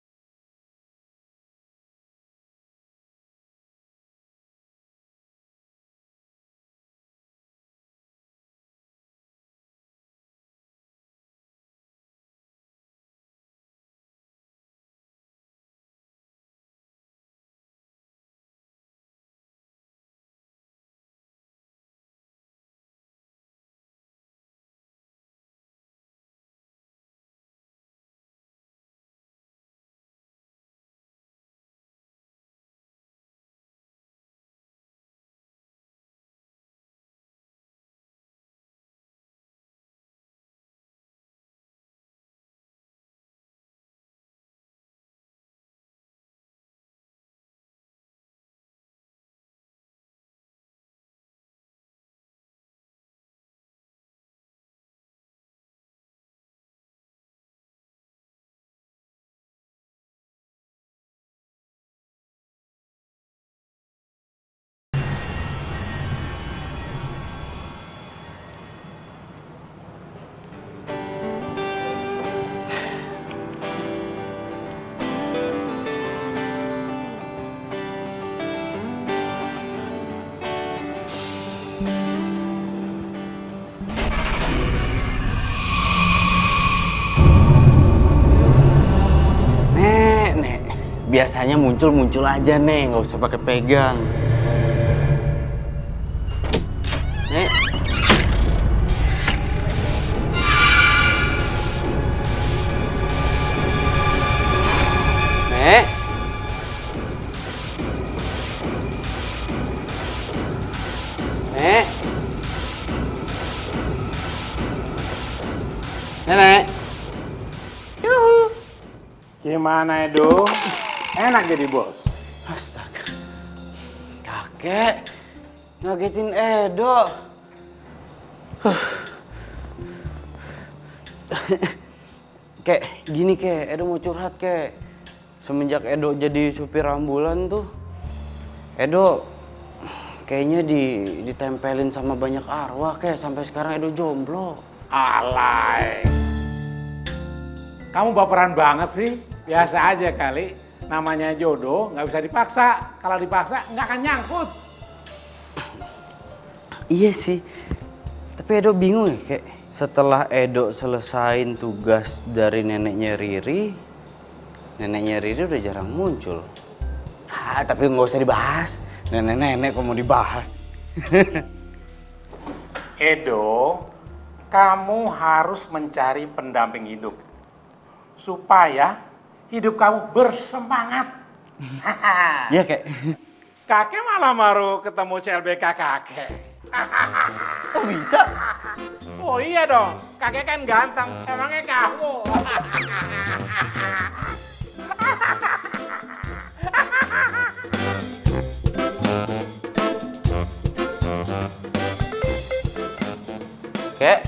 Biasanya muncul aja nih, nggak usah pakai pegang. Nek. Nek. Nek. Nenek. Yuhu. Gimana Edo? Enak jadi bos. Astaga. Kakek, Ngagetin Edo. Kek, gini kek, Edo mau curhat kek. Semenjak Edo jadi supir ambulan tuh, Edo kayaknya ditempelin sama banyak arwah kek. Sampai sekarang Edo jomblo. Alay. Kamu baperan banget sih. Biasa aja kali. Namanya jodoh, nggak bisa dipaksa. Kalau dipaksa, nggak akan nyangkut. Iya sih. Tapi Edo bingung ya kek. Setelah Edo selesain tugas dari neneknya Riri udah jarang muncul. Tapi nggak usah dibahas. Nenek-nenek kok mau dibahas. Edo, kamu harus mencari pendamping hidup. Supaya hidup kamu bersemangat. Iya kek. Kakek malah baru ketemu CLBK kakek. Oh bisa? Oh iya dong, kakek kan ganteng. Emangnya kamu? Kek?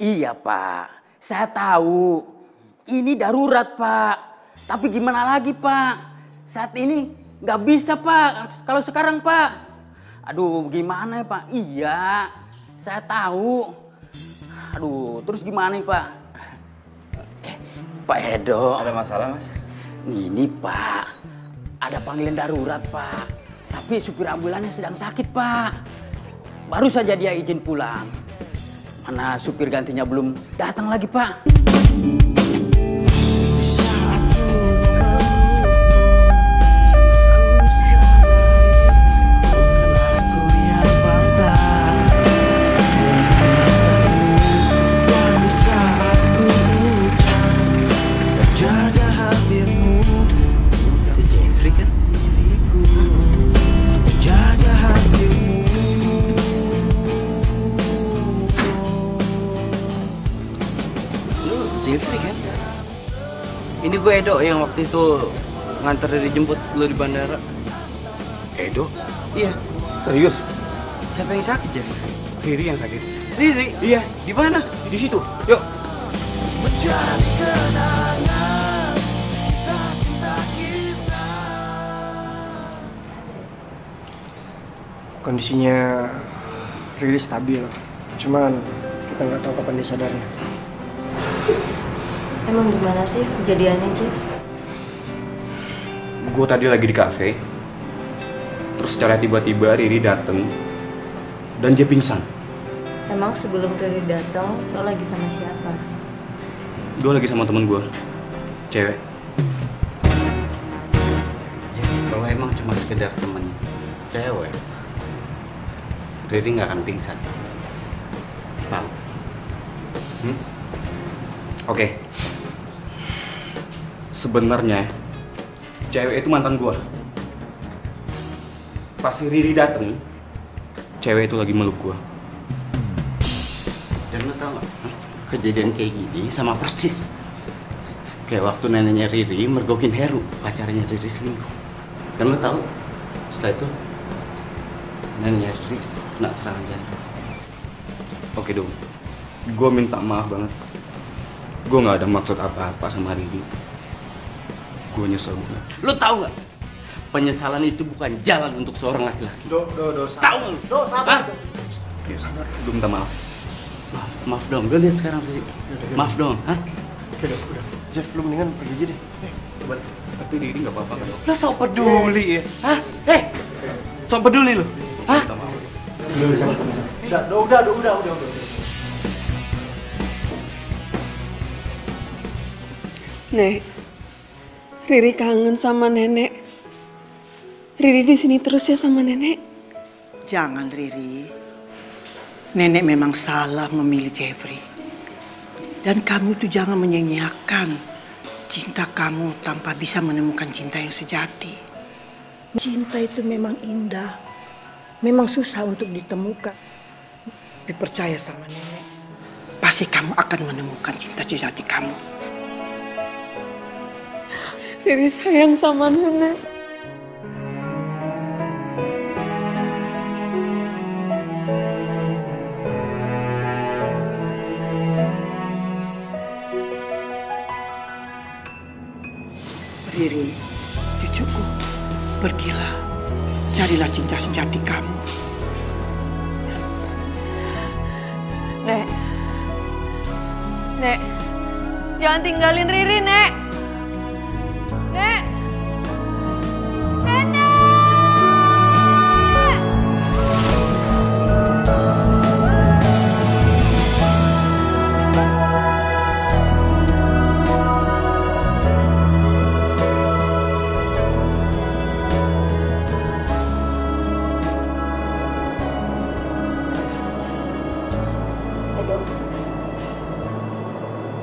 Iya Pak, saya tahu. Ini darurat Pak. Tapi gimana lagi Pak? Saat ini nggak bisa Pak, kalau sekarang Pak. Aduh gimana ya Pak? Iya, saya tahu. Aduh, terus gimana nih Pak? Pak Edo. Ada masalah Mas? Ini Pak, ada panggilan darurat Pak. Tapi supir ambulannya sedang sakit Pak. Baru saja dia izin pulang. Mana supir gantinya belum datang lagi Pak. Jeffrey kan? Ini gue Edo yang waktu itu nganter dari jemput lo di bandara. Edo? Iya. Serius? Siapa yang sakit, Jeff? Riri yang sakit. Riri? Iya. Di mana? Di situ. Yuk. Menjadi kenangan kisah cinta kita. Kondisinya Riri stabil, cuman kita nggak tahu kapan dia sadarnya. Emang gimana sih kejadiannya, Jeff? Gue tadi lagi di kafe. Terus secara tiba-tiba Riri dateng dan dia pingsan. Emang sebelum Riri datang, lo lagi sama siapa? Gue lagi sama temen gue, cewek. Kalau emang cuma sekedar temen cewek, Riri nggak akan pingsan. Tahu? Oke. Sebenarnya cewek itu mantan gue. Pas si Riri dateng, cewek itu lagi meluk gue. Dan lo tau gak? Kejadian kayak gini sama persis kayak waktu neneknya Riri mergokin Heru, pacarnya Riri selingkuh. Dan lo tau, setelah itu neneknya Riri kena serangan jantung. Oke dong, gue minta maaf banget. Gue nggak ada maksud apa-apa sama Riri. Gue nyesel banget. Lo tau gak? Penyesalan itu bukan jalan untuk seorang laki-laki. Tahu nggak lo? Sabar. Ya sabar. Gue minta maaf. Maaf dong, gue lihat sekarang Riri. Maaf dong, hah? Oke dok, udah. Jeff, lu mendingan pergi aja deh. Coba. Tapi Riri nggak apa-apa kan dok? Lo sok peduli ya? Hah? Sok peduli lo? Hah? Udah. Nek, Riri kangen sama nenek. Riri di sini terus ya sama nenek. Jangan Riri. Nenek memang salah memilih Jeffrey. Dan kamu tuh jangan menyanyiakan cinta kamu tanpa bisa menemukan cinta yang sejati. Cinta itu memang indah. Memang susah untuk ditemukan. Tapi percaya sama nenek. Pasti kamu akan menemukan cinta sejati kamu. Riri sayang sama nenek. cinta sejati kamu. Nek. Nek. Jangan tinggalin Riri, Nek. Nek. Nenek.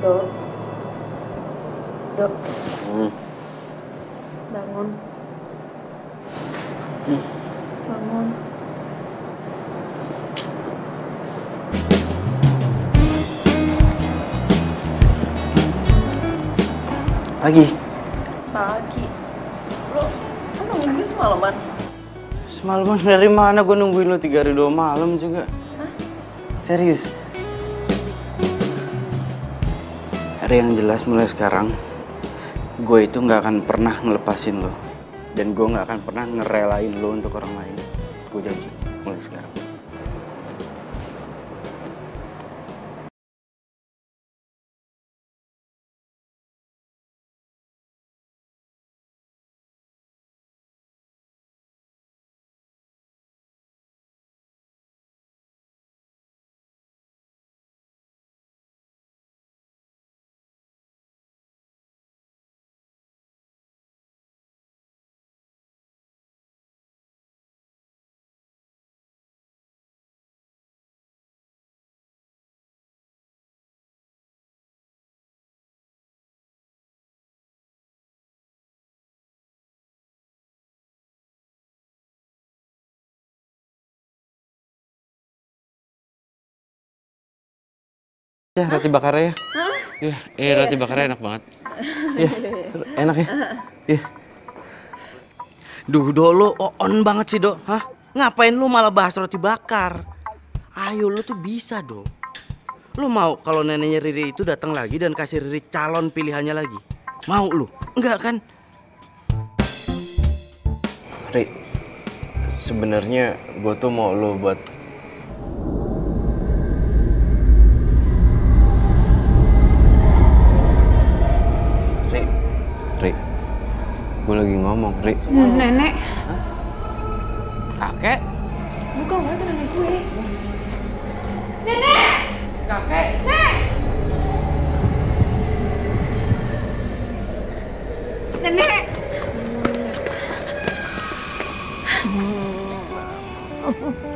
Dok. Dok. Bangun. Bangun. Pagi. Pagi. Lo nungguin gue semalaman? Semalaman dari mana gue nungguin lo 3 hari 2 malam juga. Hah? Serius. Hari yang jelas mulai sekarang, gue itu nggak akan pernah ngelepasin lo. Dan gue nggak akan pernah ngerelain lo untuk orang lain. Gue janji, mulai sekarang. Ya, roti bakarnya ya. Hah? Roti bakarnya enak banget. Iya, enak ya. Iya. Duh, Do, lo on banget sih, Do. Hah? Ngapain lu malah bahas roti bakar? Ayo, lu tuh bisa, Do. Lu mau kalau neneknya Riri itu datang lagi dan kasih Riri calon pilihannya lagi? Mau lu? Enggak kan? Ri, sebenarnya gue tuh mau lo buat Ri, gue lagi ngomong, Ri. Nenek. Kakek? Bukan, gue itu nenek gue. Nenek! Kakek! Nek! Nenek!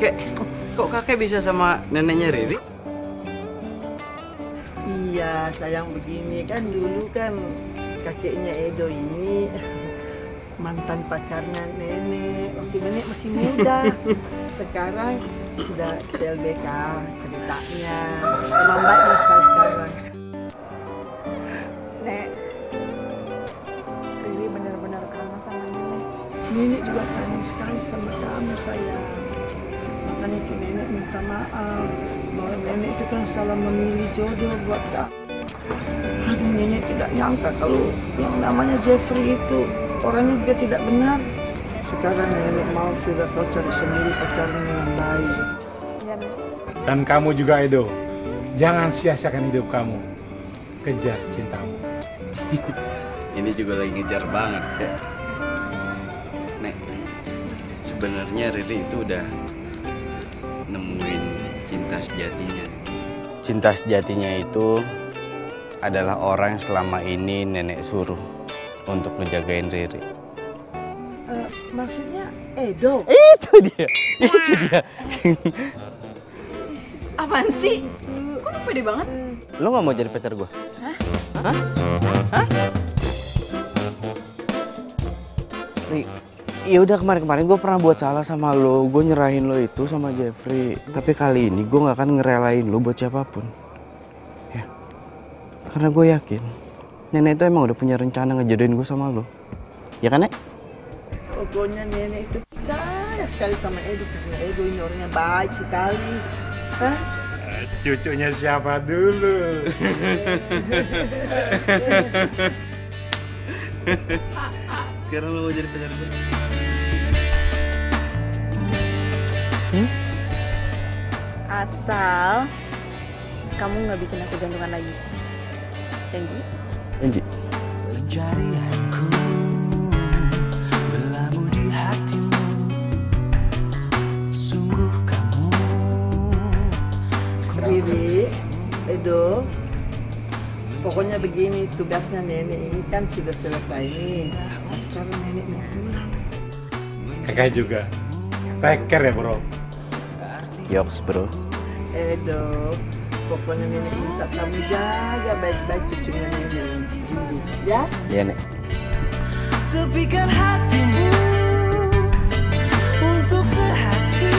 Kek, kok kakek bisa sama neneknya Riri? Iya, sayang begini kan dulu kan kakeknya Edo ini mantan pacarnya nenek waktu nenek masih muda. Sekarang sudah CLBK ceritanya. Emang baik masa sekarang. Nek, Riri benar-benar kangen sama nenek. Nenek juga kangen sekali sama kamu sayang. Makanya itu nenek minta maaf bahwa nenek itu kan salah memilih jodoh buat kamu. Aduh, nenek tidak nyangka kalau yang namanya Jeffrey itu orangnya juga tidak benar. Sekarang nenek mau sudah kau cari sendiri pacarnya yang baik. Dan kamu juga, Edo. Jangan sia-siakan hidup kamu. Kejar cintamu. Ini juga lagi ngejar banget, Kek. Nek, sebenarnya Riri itu udah nemuin cinta sejatinya. Cinta sejatinya itu adalah orang yang selama ini nenek suruh untuk ngejagain Riri. Maksudnya Edo? Itu dia. Apaan sih? Kok lu pede banget? Lo gak mau jadi pacar gue? Hah? Hah? Hah? Ri, ya udah kemarin-kemarin gue pernah buat salah sama lo. Gue nyerahin lo itu sama Jeffrey. Tapi kali ini gue gak akan ngerelain lo buat siapapun. Ya. Karena gue yakin nenek itu emang udah punya rencana ngejodohin gue sama lo. Ya kan, Nek? Pokoknya nenek itu percaya sekali sama Edo karena Edo ini orangnya baik sekali. Hah? Cucunya siapa dulu? Sekarang lo mau jadi pacar gue? Asal kamu nggak bikin aku jantungan lagi. Janji? Janji. Pencarianku berlabuh di hatimu. Sungguh kamu Riri, Edo, pokoknya begini, tugasnya nenek ini kan sudah selesai nih. Nah, sekarang nenek mau pulang. Kakak juga. Take care ya bro. Yoks bro. Edo, pokoknya nenek minta kamu jaga baik-baik cucunya nenek. Ya? Iya nek. tepikan hatimu untuk sehati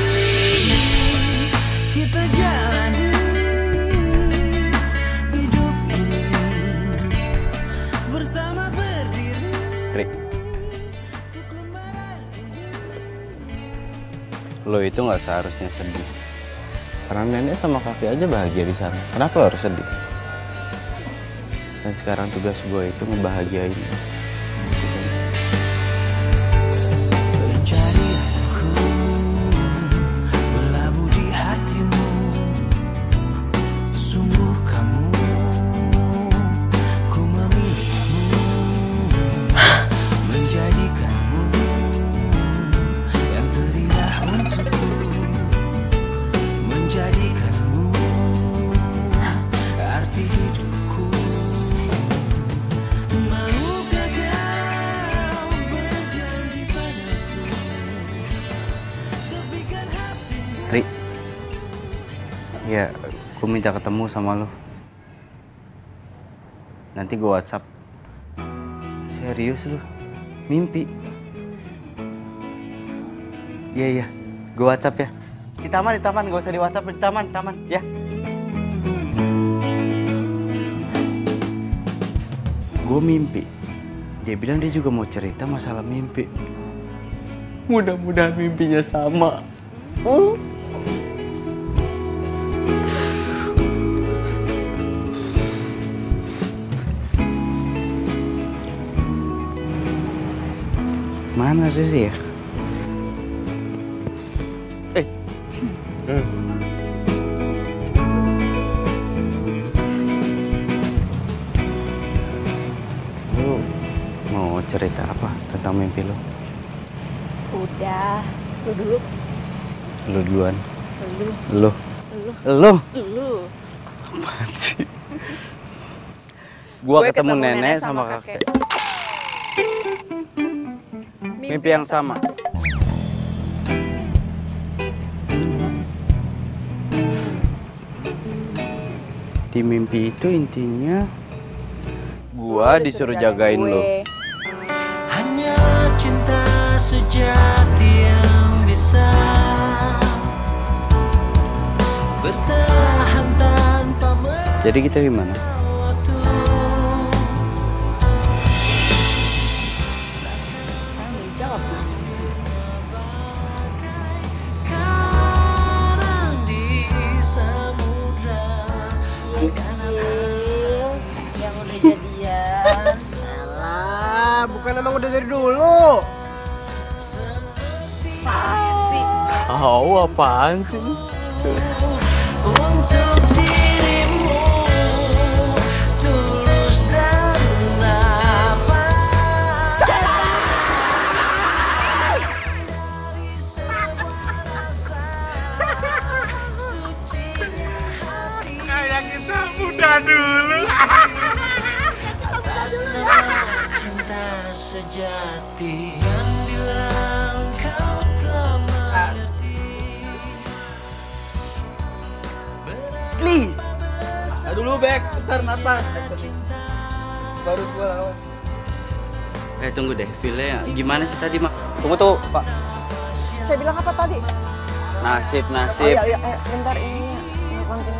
kita jalani hidup ini bersama berdiri. Rik, lo itu nggak seharusnya sedih. Karena nenek sama kakek aja bahagia di sana. Kenapa lo harus sedih? Dan sekarang tugas gue itu ngebahagiain lo. Pencarianku berlabuh di hatimu. Sungguh kamu ku memilihmu, menjadikanmu yang terindah untukku, menjadikanmu arti hidupku. Maukah kau berjanji padaku, tepikan hatimu. Rik, ya, gue minta ketemu sama lo. Nanti gue WhatsApp. Serius lo? Mimpi? Iya, gue WhatsApp ya. Di taman, gak usah di WhatsApp, di taman, ya. Gue mimpi. Dia bilang dia juga mau cerita masalah mimpi. Mudah-mudahan mimpinya sama. Mana Riri ya? Lu mau cerita apa tentang mimpi lu? Udah, lu dulu. Lu duluan. Lu. Lu. Lu. Apaan sih? Gua ketemu nenek sama kakek. Mimpi yang sama. Di mimpi itu intinya gua disuruh jagain lo. Hanya cinta sejati yang bisa bertahan tanpa Jadi kita gimana? Jawab, Mas. karang di samudra. Yang udah jadian. Alah, bukan emang udah dari dulu. Tahu apaan sih? Untuk dirimu tulus dan nafas. Kayak kita muda dulu. Cinta sejati yang bilang kau telah mengerti. Li. Aduh dulu, Bek. Bentar, napas. Baru gua lawan. Tunggu deh, filenya gimana sih tadi, Mak? Tunggu, Pak. Saya bilang apa tadi? Nasib. Oh iya, bentar ini konten.